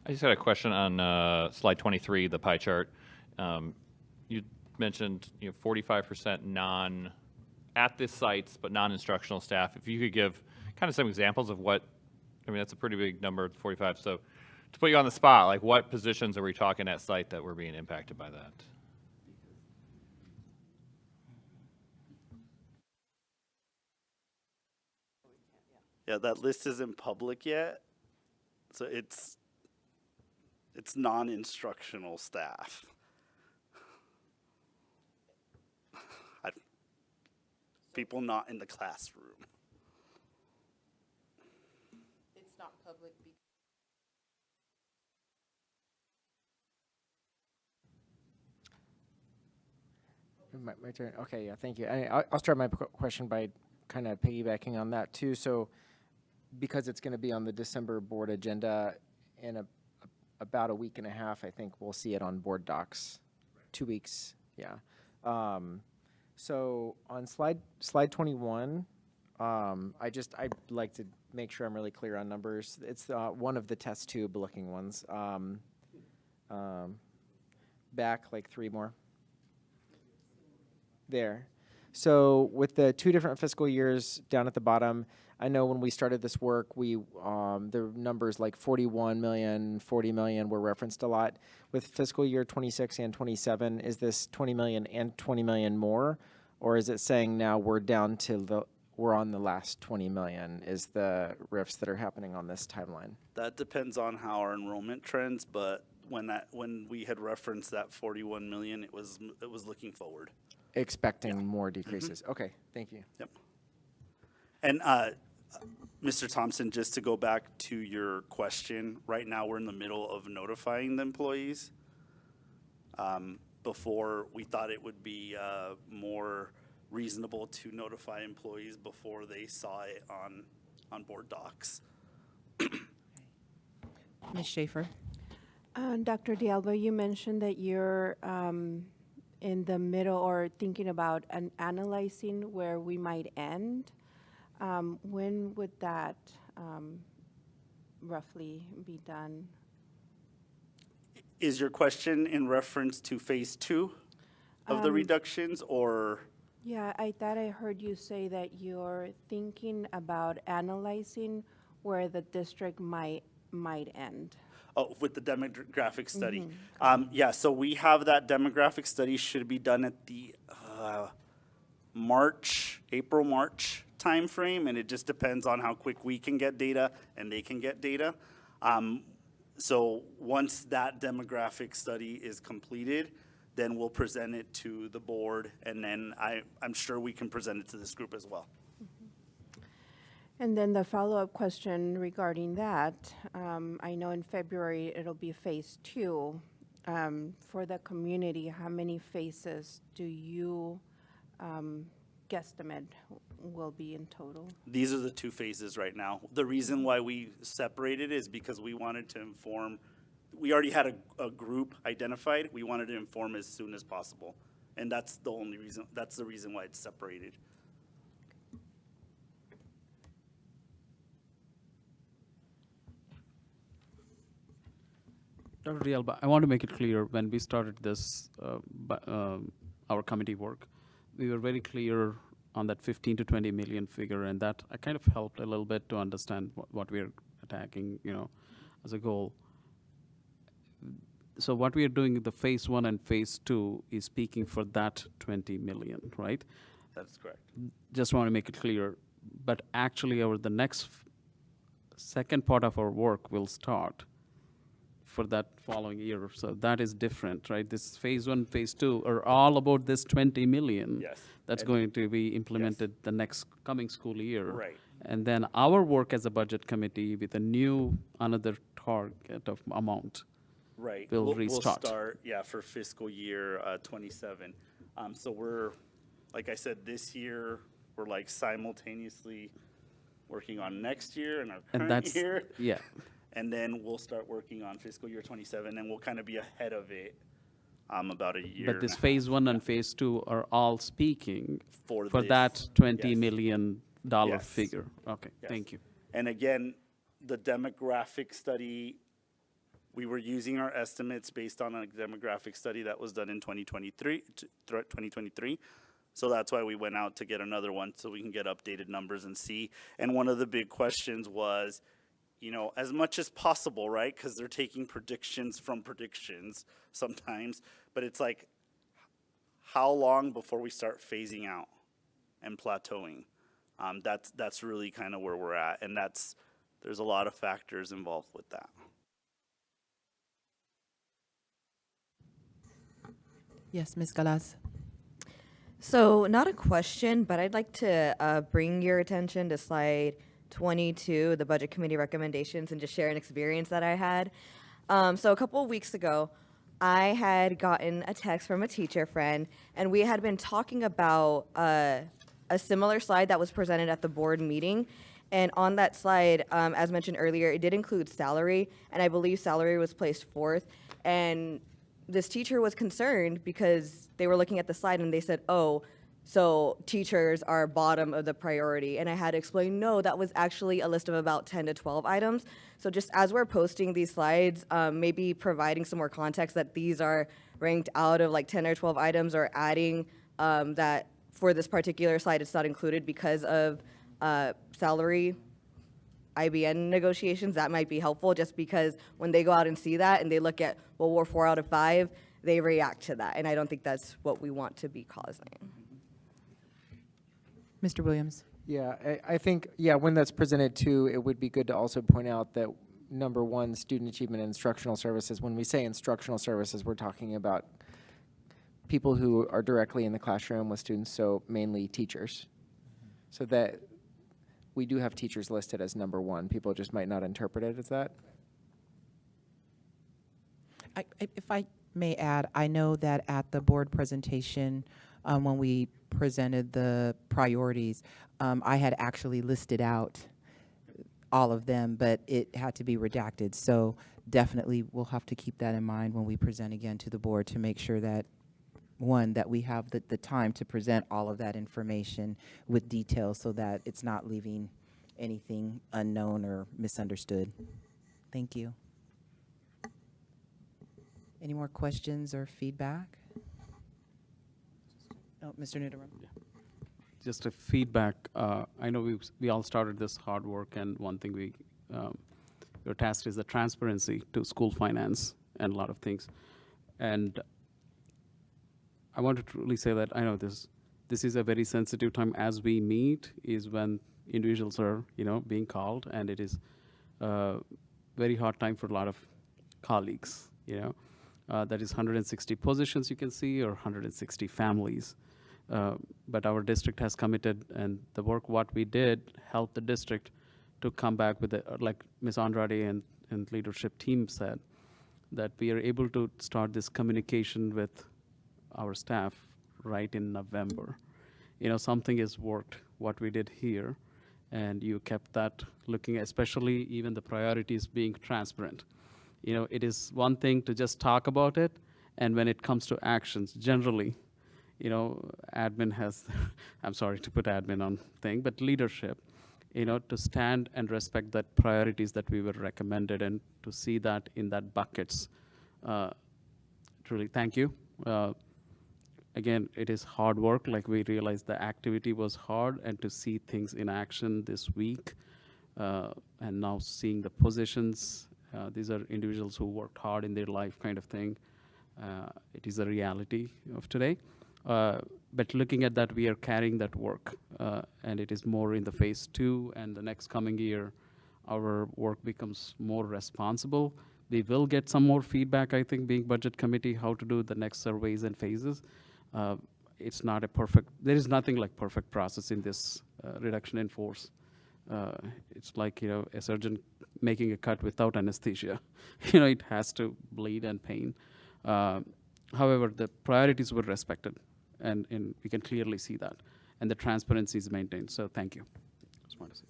I just had a question on slide 23, the pie chart. You mentioned 45% at this sites, but non-instructional staff. If you could give kind of some examples of what, that's a pretty big number, 45. So to put you on the spot, like what positions are we talking at site that were being impacted by that? Yeah, that list isn't public yet, so it's non-instructional staff. People not in the classroom. It's not public. My turn. Okay, yeah, thank you. I'll start my question by kind of piggybacking on that too. So, because it's going to be on the December board agenda in about a week and a half, I think we'll see it on board docs. 2 weeks, yeah. So on slide 21, I'd like to make sure I'm really clear on numbers. It's one of the test tube looking ones. Back like 3 more. There. So with the 2 different fiscal years down at the bottom, I know when we started this work, the numbers like 41 million, 40 million were referenced a lot. With fiscal year 26 and 27, is this 20 million and 20 million more? Or is it saying now we're down to we're on the last 20 million is the rifts that are happening on this timeline? That depends on how our enrollment trends, but when we had referenced that 41 million, it was looking forward. Expecting more decreases. Okay, thank you. Yep. And Mr. Thompson, just to go back to your question, right now we're in the middle of notifying the employees. Before we thought it would be more reasonable to notify employees before they saw it on board docs. Ms. Schaefer? Dr. D'Alba, you mentioned that you're in the middle or thinking about analyzing where we might end. When would that roughly be done? Is your question in reference to phase 2 of the reductions, or? Yeah, I thought I heard you say that you're thinking about analyzing where the district might end. Oh, with the demographic study. Yeah, so we have that demographic study should be done at the April-March timeframe, and it just depends on how quick we can get data and they can get data. So once that demographic study is completed, then we'll present it to the board, and then I'm sure we can present it to this group as well. And then the follow-up question regarding that, I know in February it'll be phase 2. For the community, how many phases do you guesstimate will be in total? These are the 2 phases right now. The reason why we separated is because we wanted to inform, we already had a group identified, we wanted to inform as soon as possible. And that's the only reason, that's the reason why it's separated. Dr. D'Alba, I want to make it clear, when we started this, our committee work, we were very clear on that 15 to 20 million figure, and that I kind of helped a little bit to understand what we're attacking, as a goal. So what we are doing in the phase 1 and phase 2 is speaking for that 20 million, right? That's correct. Just want to make it clear. But actually, the next second part of our work will start for that following year. So that is different, right? This phase 1, phase 2 are all about this 20 million. Yes. That's And going to be implemented the next coming school year. Right. And then our work as a budget committee with another target of amount. Right. We'll We'll restart. start, for fiscal year 27. So we're, like I said, this year, we're like simultaneously working on next year and our current year. Yeah. And then we'll start working on fiscal year 27, and we'll kind of be ahead of it about a year. But this and a phase 1 and phase 2 are all speaking For for this, that $20 yes. million Yes. figure. Okay, Yes. thank you. And again, the demographic study, we were using our estimates based on a demographic study that was done in 2023. So that's why we went out to get another one so we can get updated numbers and see. And one of the big questions was, as much as possible, right? Because they're taking predictions from predictions sometimes. But it's like, how long before we start phasing out and plateauing? That's really kind of where we're at. And there's a lot of factors involved with that. Yes, Ms. Galaz. So, not a question, but I'd like to bring your attention to slide 22, the Budget Committee recommendations, and just share an experience that I had. So, a couple of weeks ago, I had gotten a text from a teacher friend, and we had been talking about a similar slide that was presented at the board meeting. And on that slide, as mentioned earlier, it did include salary, and I believe salary was placed fourth. And this teacher was concerned because they were looking at the slide and they said, oh, so teachers are bottom of the priority. And I had to explain, no, that was actually a list of about 10 to 12 items. So just as we're posting these slides, maybe providing some more context that these are ranked out of like 10 or 12 items, or adding that for this particular slide, it's not included because of salary IBN negotiations. That might be helpful, just because when they go out and see that and they look at, well, we're 4 out of 5, they react to that. And I don't think that's what we want to be causing. Mr. Williams? Yeah, I think, yeah, when that's presented too, it would be good to also point out that number one, student achievement and instructional services. When we say instructional services, we're talking about people who are directly in the classroom with students, so mainly teachers. So that we do have teachers listed as number one. People just might not interpret it as that. If I may add, I know that at the board presentation, when we presented the priorities, I had actually listed out all of them, but it had to be redacted. So definitely we'll have to keep that in mind when we present again to the board, to make sure that, one, that we have the time to present all of that information with details, so that it's not leaving anything unknown or misunderstood. Thank you. Any more questions or feedback? Oh, Mr. Nuderum. Just a feedback. I know we all started this hard work, and one thing your task is the transparency to school finance and a lot of things. And I want to truly say that I know this is a very sensitive time. As we meet is when individuals are being called, and it is a very hard time for a lot of colleagues. That is 160 positions you can see, or 160 families. But our district has committed, and the work what we did helped the district to come back with, like Ms. Andrade and leadership team said, that we are able to start this communication with our staff right in November. Something has worked, what we did here, and you kept that looking, especially even the priorities being transparent. It is one thing to just talk about it, and when it comes to actions, generally, admin has, I'm sorry to put admin on thing, but leadership, to stand and respect that priorities that we were recommended, and to see that in that buckets. Truly, thank you. Again, it is hard work. Like, we realized the activity was hard, and to see things in action this week, and now seeing the positions, these are individuals who worked hard in their life, kind of thing. It is a reality of today. But looking at that, we are carrying that work, and it is more in the phase 2, and the next coming year, our work becomes more responsible. We will get some more feedback, I think, being budget committee, how to do the next surveys and phases. It's not a perfect, there is nothing like perfect process in this reduction in force. It's like, a surgeon making a cut without anesthesia. It has to bleed and pain. However, the priorities were respected, and we can clearly see that, and the transparency is maintained. So thank you. Just wanted to say.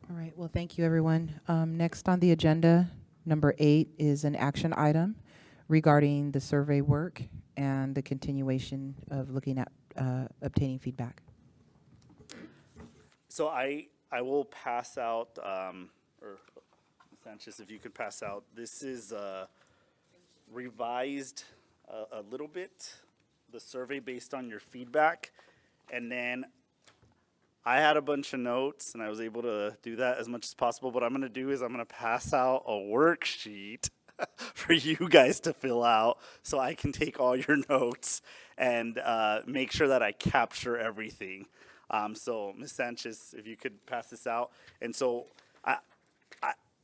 All right, well, thank you, everyone. Next on the agenda, number 8 is an action item regarding the survey work and the continuation of looking at obtaining feedback. So I will pass out, or Sanchez, if you could pass out, this is revised a little bit, the survey based on your feedback. And then I had a bunch of notes, and I was able to do that as much as possible. What I'm going to do is I'm going to pass out a worksheet for you guys to fill out, so I can take all your notes and make sure that I capture everything. So Ms. Sanchez, if you could pass this out. And so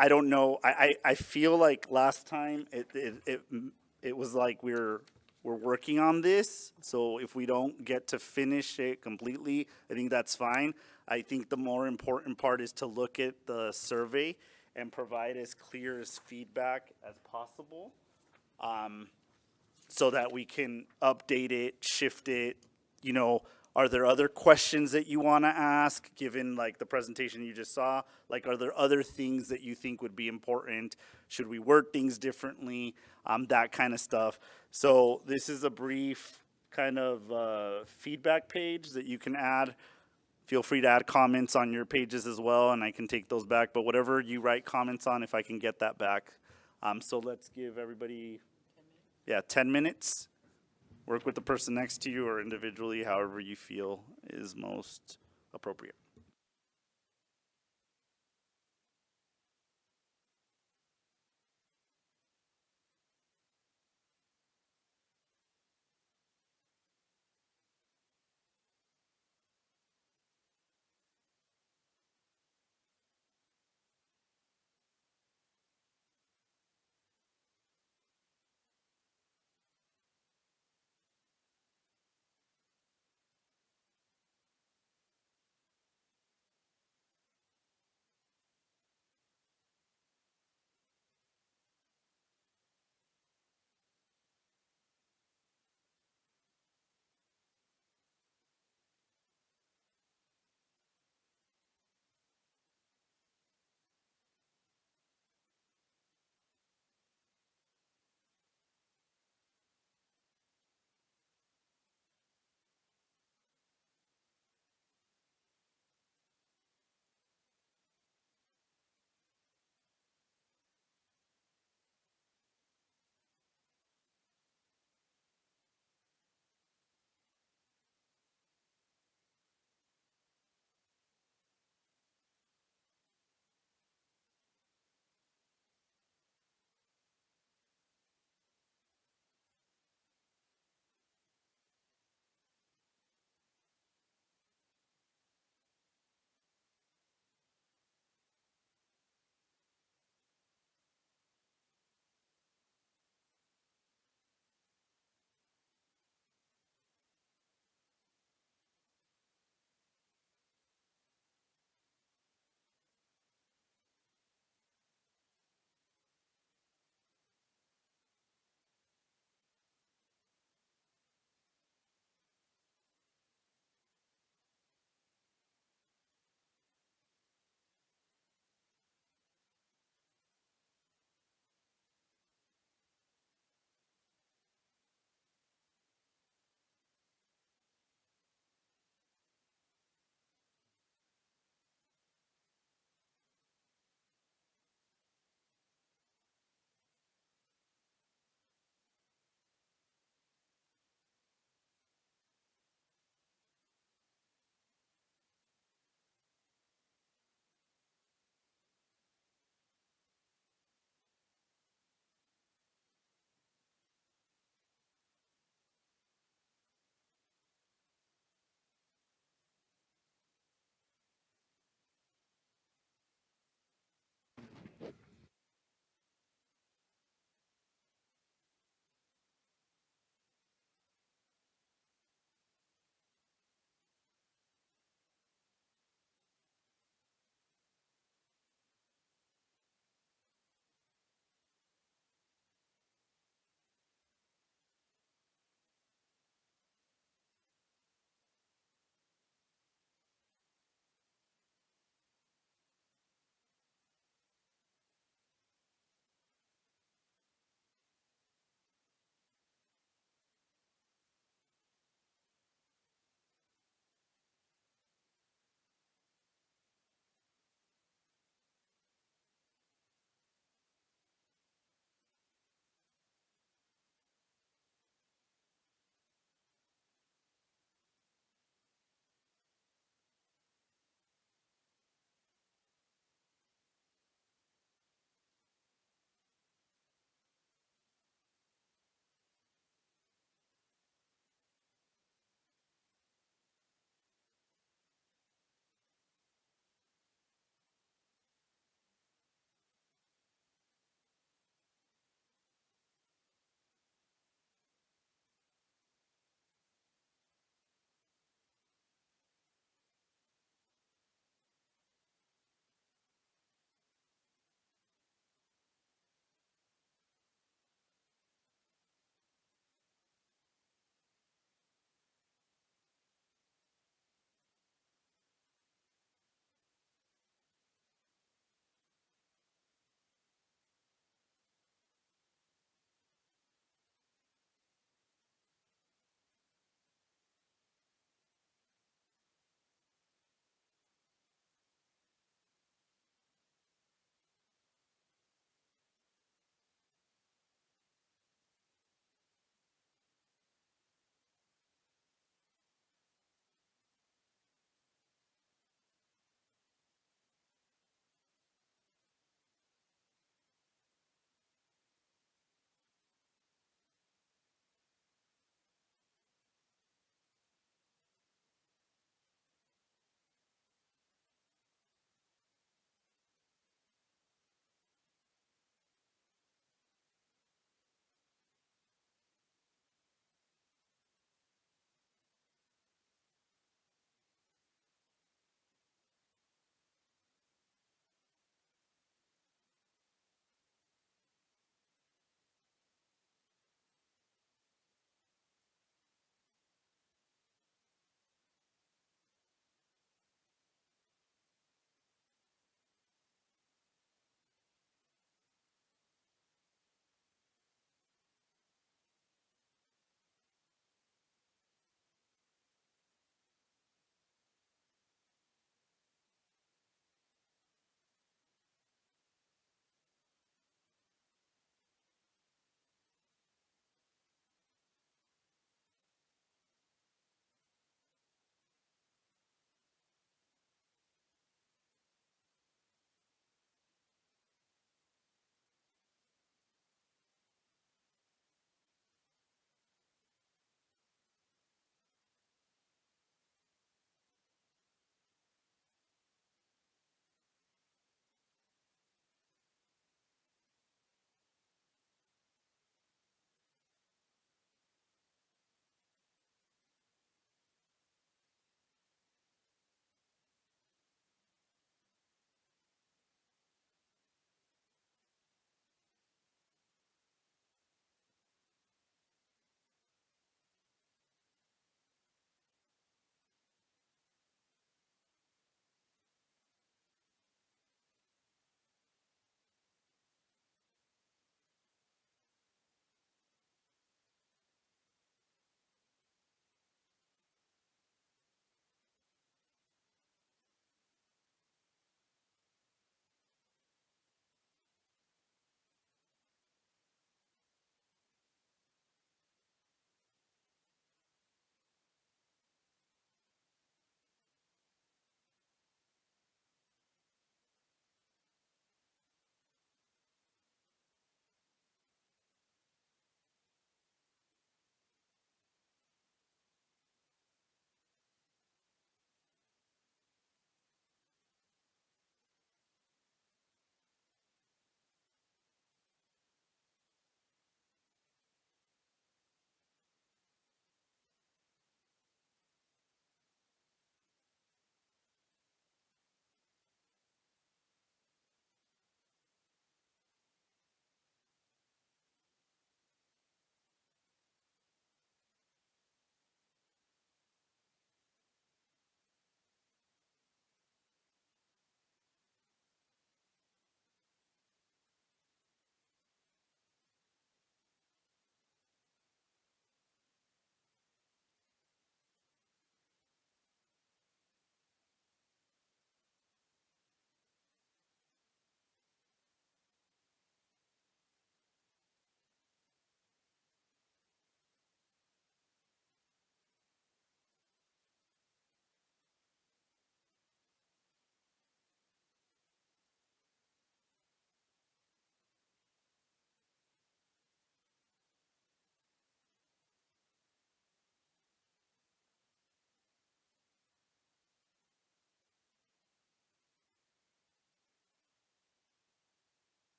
I don't know. I feel like last time it was like we're working on this. So if we don't get to finish it completely, I think that's fine. I think the more important part is to look at the survey and provide as clear as feedback as possible, so that we can update it, shift it. You know, are there other questions that you want to ask, given like the presentation you just saw? Like, are there other things that you think would be important? Should we word things differently? That kind of stuff. So this is a brief kind of feedback page that you can add. Feel free to add comments on your pages as well, and I can take those back. But whatever you write comments on, if I can get that back. So let's give everybody, 10 minutes. Work with the person next to you or individually, however you feel is most appropriate.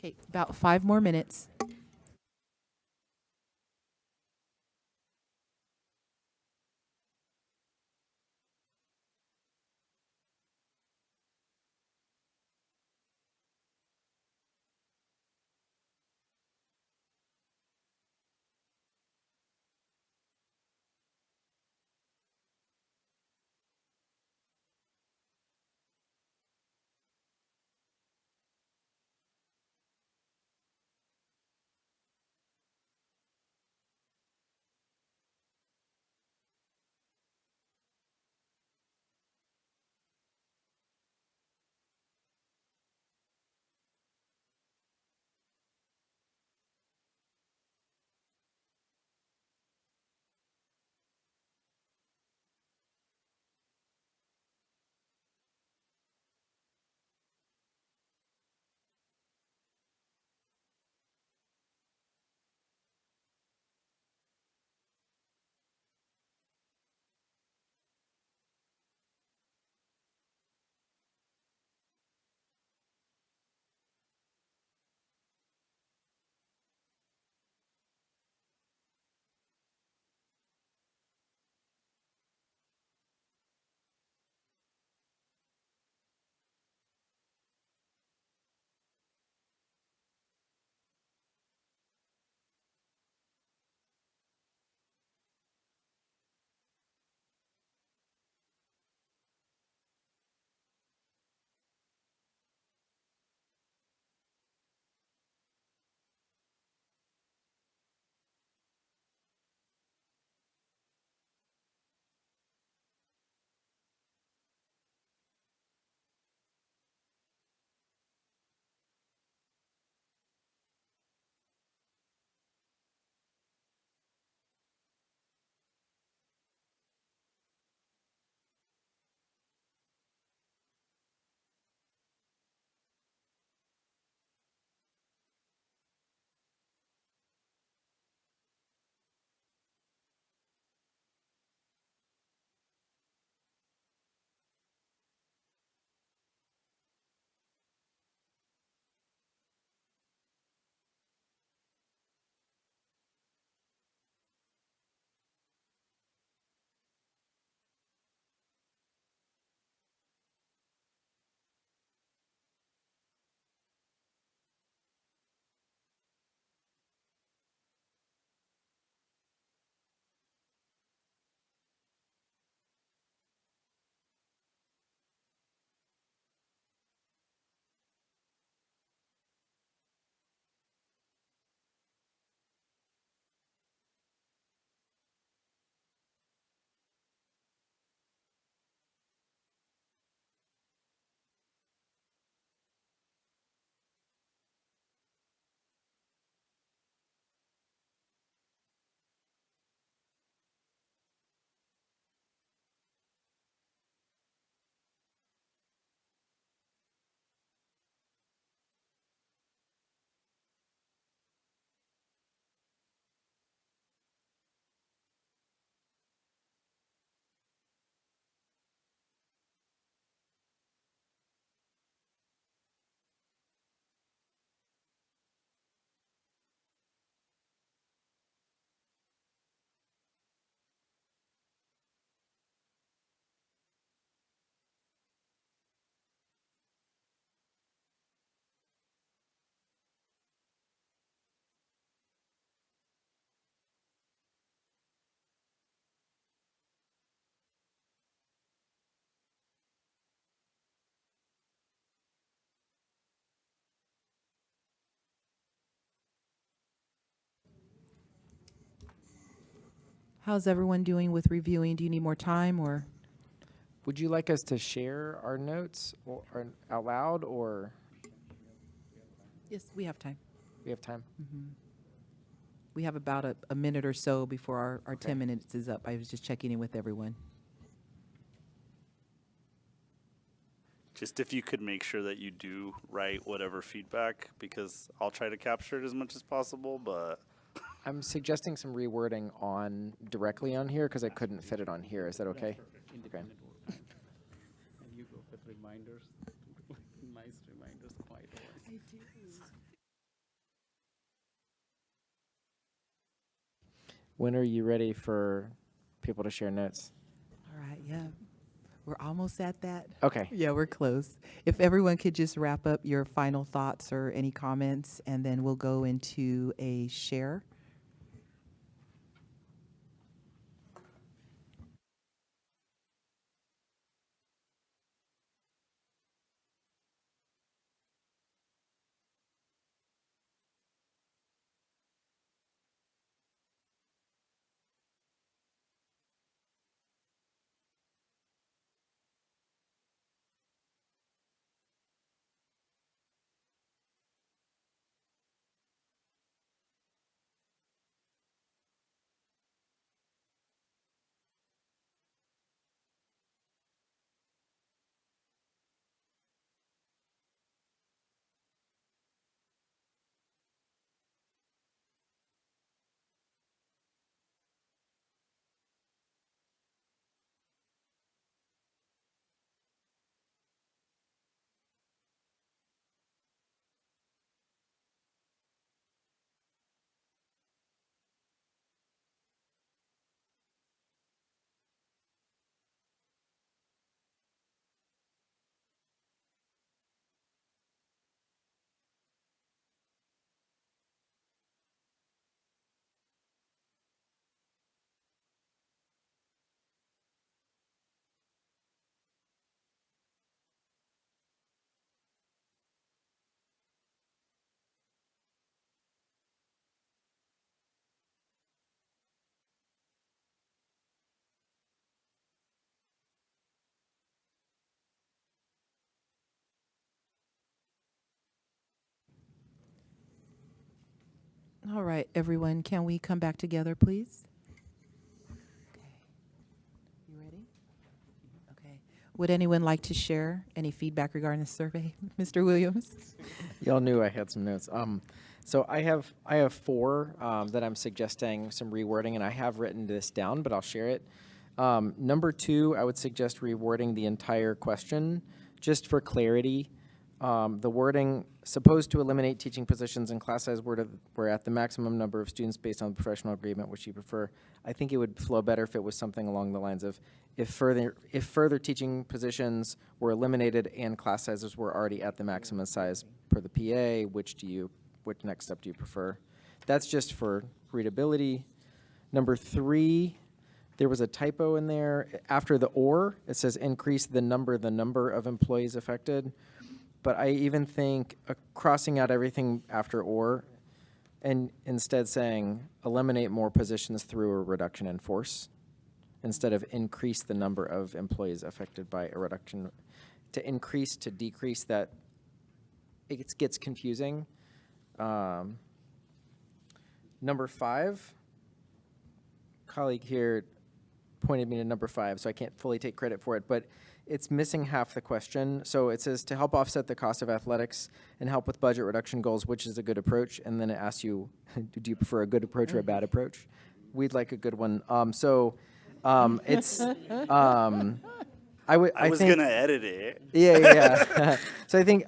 Okay, about 5 more minutes. How's everyone doing with reviewing? Do you need more time or? Would you like us to share our notes or out loud, or Yes, we have time. we have time? We have about a minute or so before our Okay. 10 minutes is up. I was just checking in with everyone. Just if you could make sure that you do write whatever feedback, because I'll try to capture it as much as possible, but I'm suggesting some rewording on directly on here because I couldn't fit it on here. Is that okay? Okay. Independent work. And you go with reminders, nice reminders, quiet. When are you ready for people to share notes? All right, yeah. We're almost at that. Okay. Yeah, we're close. If everyone could just wrap up your final thoughts or any comments, and then we'll go into a share. All right, everyone, can we come back together, please? Okay. You ready? Okay. Would anyone like to share any feedback regarding the survey? Mr. Williams? Y'all knew I had some notes. So I have four that I'm suggesting some rewording, and I have written this down, but I'll share it. Number 2, I would suggest rewording the entire question just for clarity. The wording, supposed to eliminate teaching positions and class size were at the maximum number of students based on the professional agreement, which you prefer. I think it would flow better if it was something along the lines of, if further teaching positions were eliminated and class sizes were already at the maximum size per the PA, which next step do you prefer? That's just for readability. Number 3, there was a typo in there. After the or, it says increase the number of employees affected. But I even think crossing out everything after or and instead saying eliminate more positions through a reduction in force instead of increase the number of employees affected by a reduction. To increase, to decrease, that it gets confusing. Number 5, colleague here pointed me to number 5, so I can't fully take credit for it, but it's missing half the question. So it says to help offset the cost of athletics and help with budget reduction goals, which is a good approach? And then it asks you, do you prefer a good approach or a bad approach? We'd like a good one. It's, I was think, gonna edit it. Yeah. So I think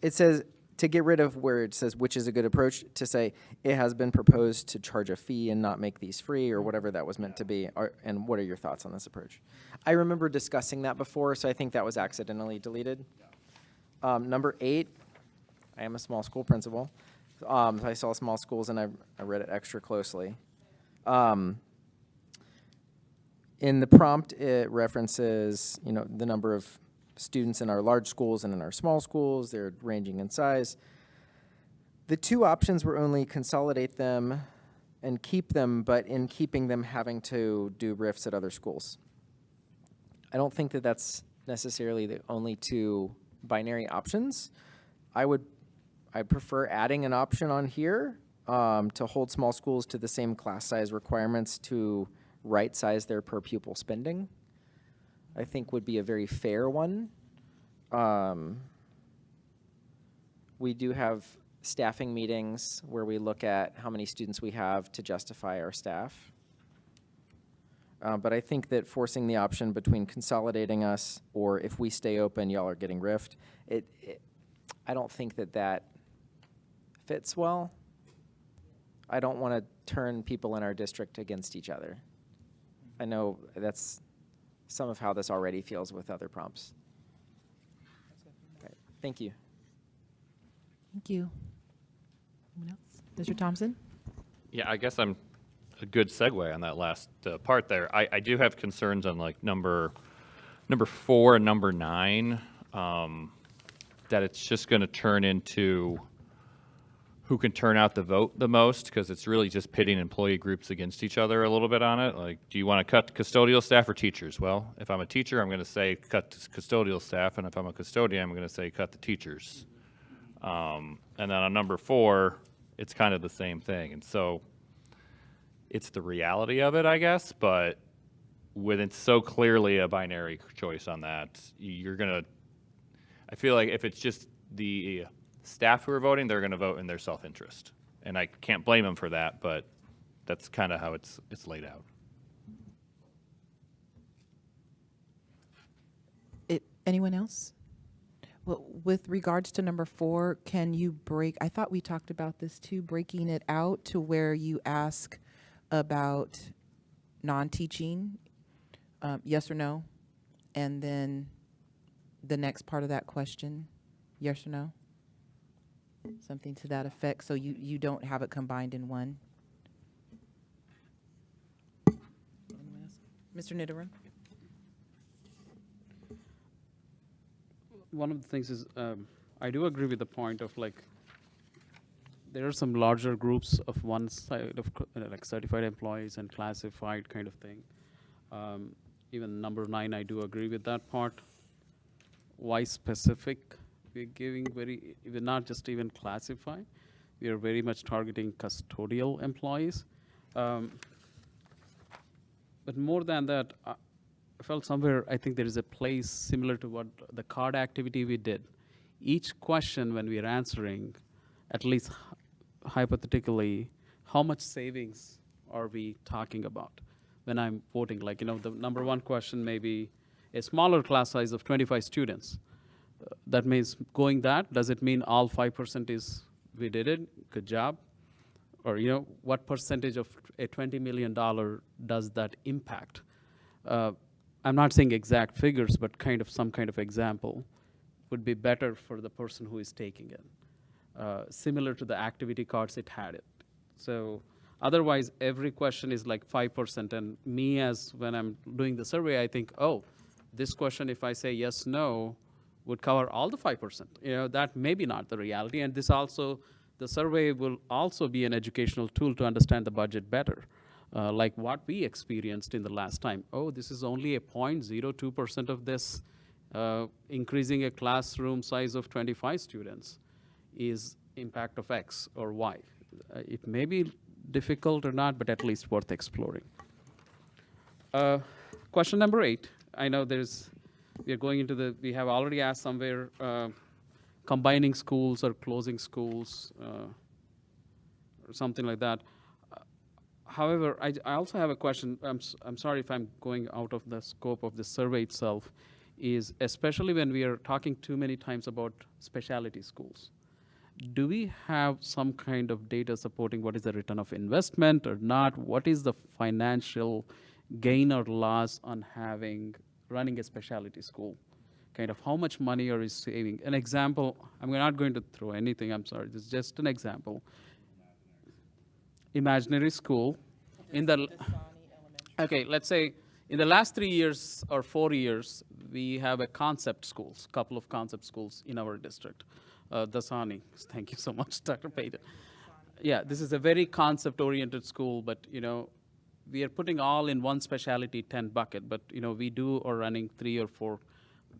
it says to get rid of where it says which is a good approach, to say it has been proposed to charge a fee and not make these free, or whatever that was meant to be. And what are your thoughts on this approach? I remember discussing that before, so I think that was accidentally deleted. Number 8, I am a small school principal. I saw small schools and I read it extra closely. In the prompt, it references, the number of students in our large schools and in our small schools. They're ranging in size. The 2 options were only consolidate them and keep them, but in keeping them having to do RIFs at other schools. I don't think that that's necessarily the only 2 binary options. I prefer adding an option on here to hold small schools to the same class size requirements to right size their per pupil spending. I think would be a very fair one. We do have staffing meetings where we look at how many students we have to justify our staff. But I think that forcing the option between consolidating us or if we stay open, y'all are getting riffed, I don't think that fits well. I don't want to turn people in our district against each other. I know that's some of how this already feels with other prompts. Okay, thank you. Thank you. Anyone else? Mr. Thompson? Yeah, I guess I'm a good segue on that last part there. I do have concerns on like number 4 and number 9, that it's just going to turn into who can turn out the vote the most, because it's really just pitting employee groups against each other a little bit on it. Like, do you want to cut custodial staff or teachers? Well, if I'm a teacher, I'm going to say cut custodial staff, and if I'm a custodian, I'm going to say cut the teachers. And then on number 4, it's kind of the same thing. And so it's the reality of it, I guess, but when it's so clearly a binary choice on that, you're going to, I feel like if it's just the staff who are voting, they're going to vote in their self-interest. And I can't blame them for that, but that's kind of how it's laid out. Anyone else? Well, with regards to number 4, can you I thought we talked about this too, breaking it out to where you ask about non-teaching, yes or no, and then the next part of that question, yes or no? Something to that effect, so you don't have it combined in one. Anyone else? Mr. Niederer? One of the things is, I do agree with the point of like, there are some larger groups of one side of like certified employees and classified kind of thing. Even number 9, I do agree with that part. Why specific? We're giving we're not just even classified. We are very much targeting custodial employees. But more than that, I felt somewhere, I think there is a place similar to what the card activity we did. Each question when we are answering, at least hypothetically, how much savings are we talking about when I'm voting? Like, the number 1 question may be a smaller class size of 25 students. That means going that, does it mean all 5% is we did it, good job? Or, what percentage of a $20 million does that impact? I'm not saying exact figures, but some kind of example would be better for the person who is taking it. Similar to the activity cards, it had it. So otherwise, every question is like 5%. And me, as when I'm doing the survey, I think, oh, this question, if I say yes, no, would cover all the 5%. That may be not the reality. And this also, the survey will also be an educational tool to understand the budget better. Like what we experienced in the last time. Oh, this is only a 0.02% of this. Increasing a classroom size of 25 students is impact of X or Y. It may be difficult or not, but at least worth exploring. Question number 8. I know we are going into we have already asked somewhere, combining schools or closing schools, or something like that. However, I also have a question. I'm sorry if I'm going out of the scope of the survey itself, is especially when we are talking too many times about specialty schools. Do we have some kind of data supporting what is the return of investment or not? What is the financial gain or loss on running a specialty school? Kind of how much money are you saving? An example, I'm not going to throw anything, I'm sorry, this is just an example. Imaginary school okay, let's say in the last 3 years or 4 years, we have a couple of concept schools in our district. Dasani, thank you so much, Dr. Payton. Yeah, this is a very concept-oriented school, but we are putting all in one specialty tent bucket, but we are running 3 or 4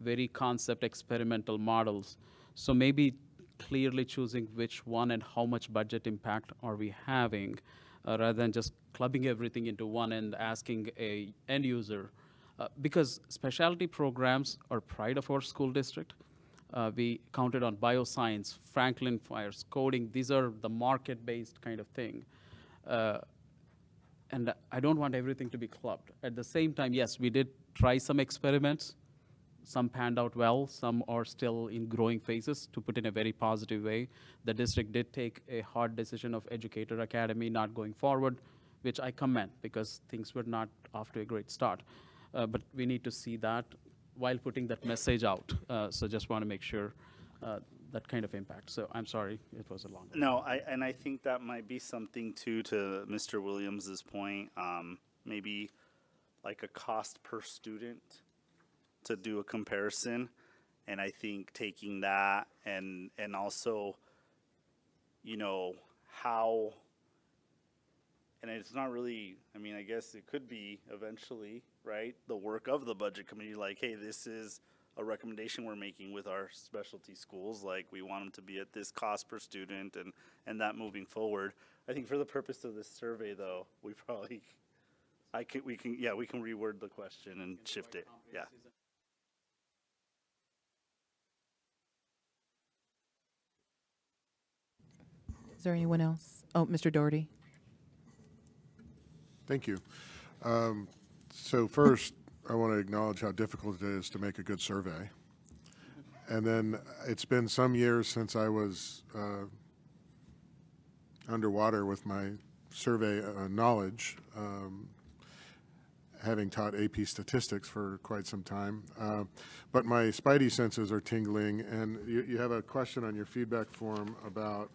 very concept experimental models. So maybe clearly choosing which one and how much budget impact are we having, rather than just clubbing everything into one and asking a end user. Because specialty programs are pride of our school district. We counted on bioscience, Franklin Fires, coding. These are the market-based kind of thing. And I don't want everything to be clubbed. At the same time, yes, we did try some experiments. some panned out well, some are still in growing phases, to put in a very positive way. The district did take a hard decision of Educator Academy not going forward, which I commend because things were not off to a great start. But we need to see that while putting that message out. So just want to make sure that kind of impact. So I'm sorry, it was a long one. No, I think that might be something too, to Mr. Williams's point. Maybe like a cost per student to do a comparison, and I think taking that and also, you know, how. And it's not really, I mean, I guess it could be eventually, right, the work of the budget committee, like, hey, this is a recommendation we're making with our specialty schools, like, we want them to be at this cost per student and that moving forward. I think for the purpose of this survey, though, we probably, we can reword the question and shift it, yeah. Is there anyone else? Oh, Mr. Doherty. Thank you. So first, I want to acknowledge how difficult it is to make a good survey. And then it's been some years since I was underwater with my survey knowledge, having taught AP statistics for quite some time. But my spidey senses are tingling, and you have a question on your feedback form about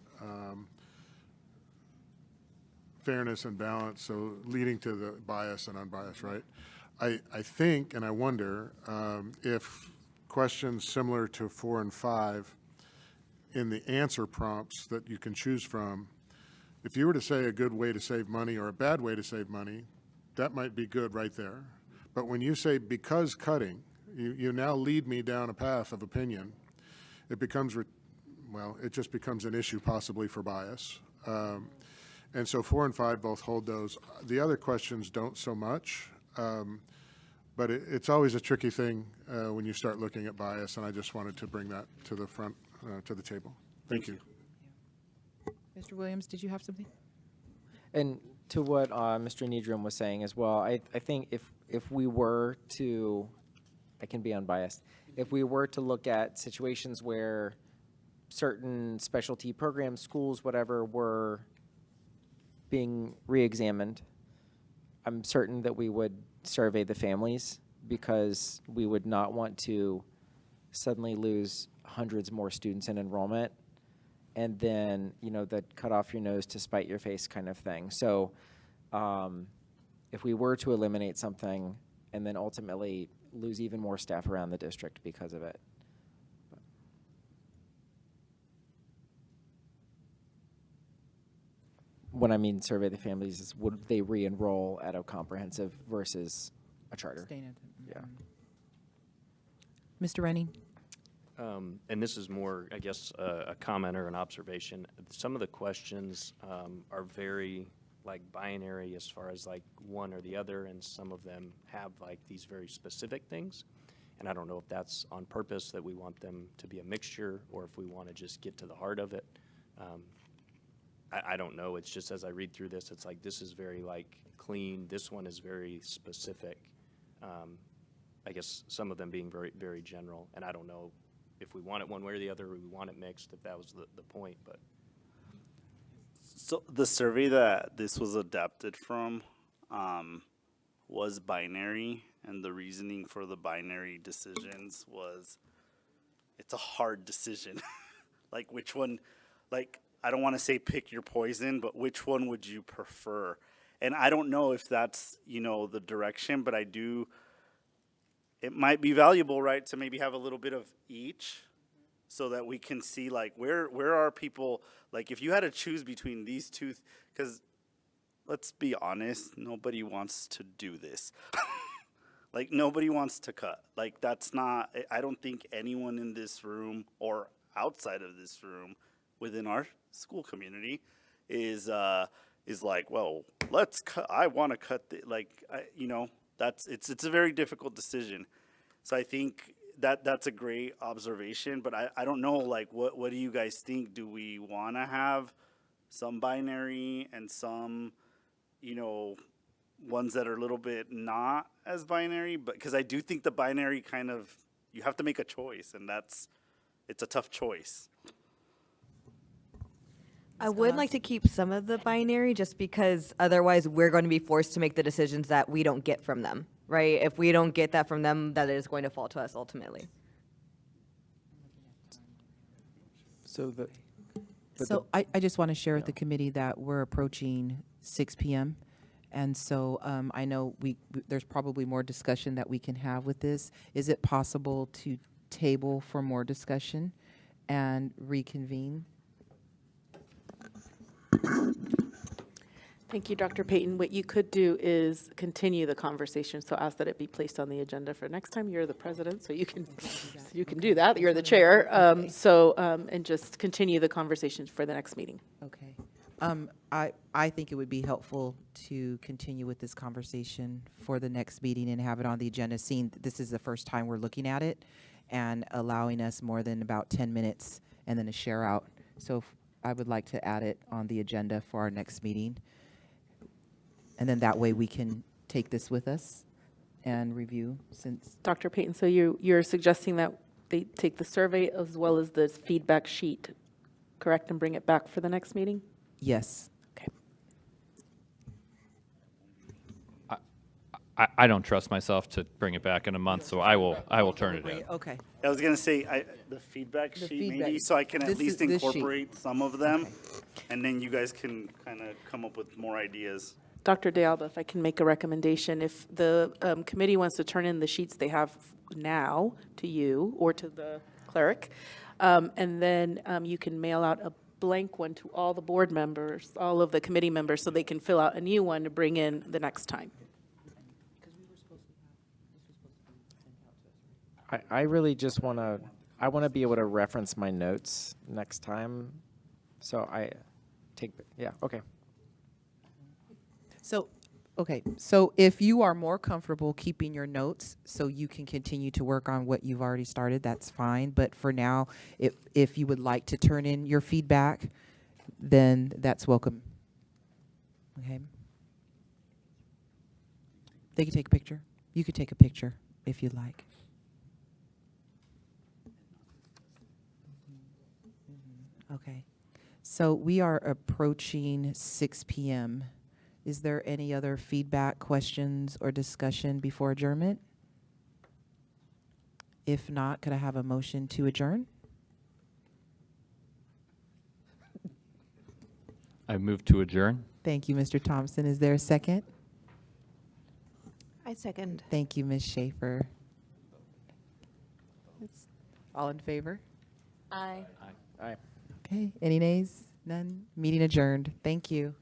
fairness and balance, so leading to the bias and unbiased, right? I think, and I wonder, if questions similar to 4 and 5 in the answer prompts that you can choose from, if you were to say a good way to save money or a bad way to save money, that might be good right there. But when you say because cutting, you now lead me down a path of opinion, it becomes, well, it just becomes an issue possibly for bias. And so 4 and 5 both hold those. The other questions don't so much, but it's always a tricky thing when you start looking at bias, and I just wanted to bring that to the front, to the table. Thank you. Mr. Williams, did you have something? And to what Mr. Nedrum was saying as well, I think if we were to, I can be unbiased, if we were to look at situations where certain specialty programs, schools, whatever, were being re-examined, I'm certain that we would survey the families, because we would not want to suddenly lose hundreds more students in enrollment and then, you know, the cut off your nose to spite your face kind of thing. So if we were to eliminate something and then ultimately lose even more staff around the district because of it. When I mean survey the families, is would they re-enroll at a comprehensive versus a charter? Staying at Yeah. Mr. Rennie? And this is more, I guess, a comment or an observation. Some of the questions are very like binary as far as like one or the other, and some of them have like these very specific things. And I don't know if that's on purpose, that we want them to be a mixture, or if we want to just get to the heart of it. I don't know. It's just as I read through this, it's like this is very like clean. This one is very specific. I guess some of them being very, very general. And I don't know if we want it one way or the other, or we want it mixed, if that was the point. But So the survey that this was adapted from was binary, and the reasoning for the binary decisions was it's a hard decision. Like which one, like I don't want to say pick your poison, but which one would you prefer? And I don't know if that's, you know, the direction, but I do, it might be valuable, right, to maybe have a little bit of each so that we can see like where are people, like if you had to choose between these two, because let's be honest, nobody wants to do this. Like nobody wants to cut. Like that's not, I don't think anyone in this room or outside of this room within our school community is like, well, let's cut, I want to cut you know, it's a very difficult decision. So I think that's a great observation, but I don't know, like, what do you guys think? Do we want to have some binary and some, you know, ones that are a little bit not as binary? But because I do think the binary kind of you have to make a choice, and it's a tough choice. I would like to keep some of the binary just because otherwise we're going to be forced to make the decisions that we don't get from them, right? If we don't get that from them, that is going to fall to us ultimately. So So I just want to share with the committee that we're approaching 6 p.m. And so I know there's probably more discussion that we can have with this. Is it possible to table for more discussion and reconvene? Thank you, Dr. Payton. What you could do is continue the conversation, so ask that it be placed on the agenda for next time. You're the president, so you can do that. You're the chair. And just continue the conversation for the next meeting. Okay. I think it would be helpful to continue with this conversation for the next meeting and have it on the agenda, seeing that this is the first time we're looking at it and allowing us more than about 10 minutes and then a share out. So I would like to add it on the agenda for our next meeting. And then that way we can take this with us and review since. Dr. Payton, so you're suggesting that they take the survey as well as the feedback sheet, correct, and bring it back for the next meeting? Yes. Okay. I don't trust myself to bring it back in a month, so I will turn it in. Okay. I was gonna say, the feedback sheet maybe, feedback. so I can at This least is- this sheet. incorporate some of them, and then you guys can kind of come up with more ideas. Dr. De Alba, if I can make a recommendation, if the committee wants to turn in the sheets they have now to you or to the clerk, and then you can mail out a blank one to all the board members, all of the committee members, so they can fill out a new one to bring in the next time. I really just want to be able to reference my notes next time. So okay. So, okay, so if you are more comfortable keeping your notes so you can continue to work on what you've already started, that's fine. But for now, if you would like to turn in your feedback, then that's welcome. Okay. They can take a picture. You could take a picture if you'd like. Okay. So we are approaching 6 p.m. Is there any other feedback, questions, or discussion before adjournment? If not, could I have a motion to adjourn? I move to adjourn. Thank you, Mr. Thompson. Is there a second? I second. Thank you, Ms. Schaefer. All in favor? Aye. Aye. Okay. Any nays? None? Meeting adjourned. Thank you.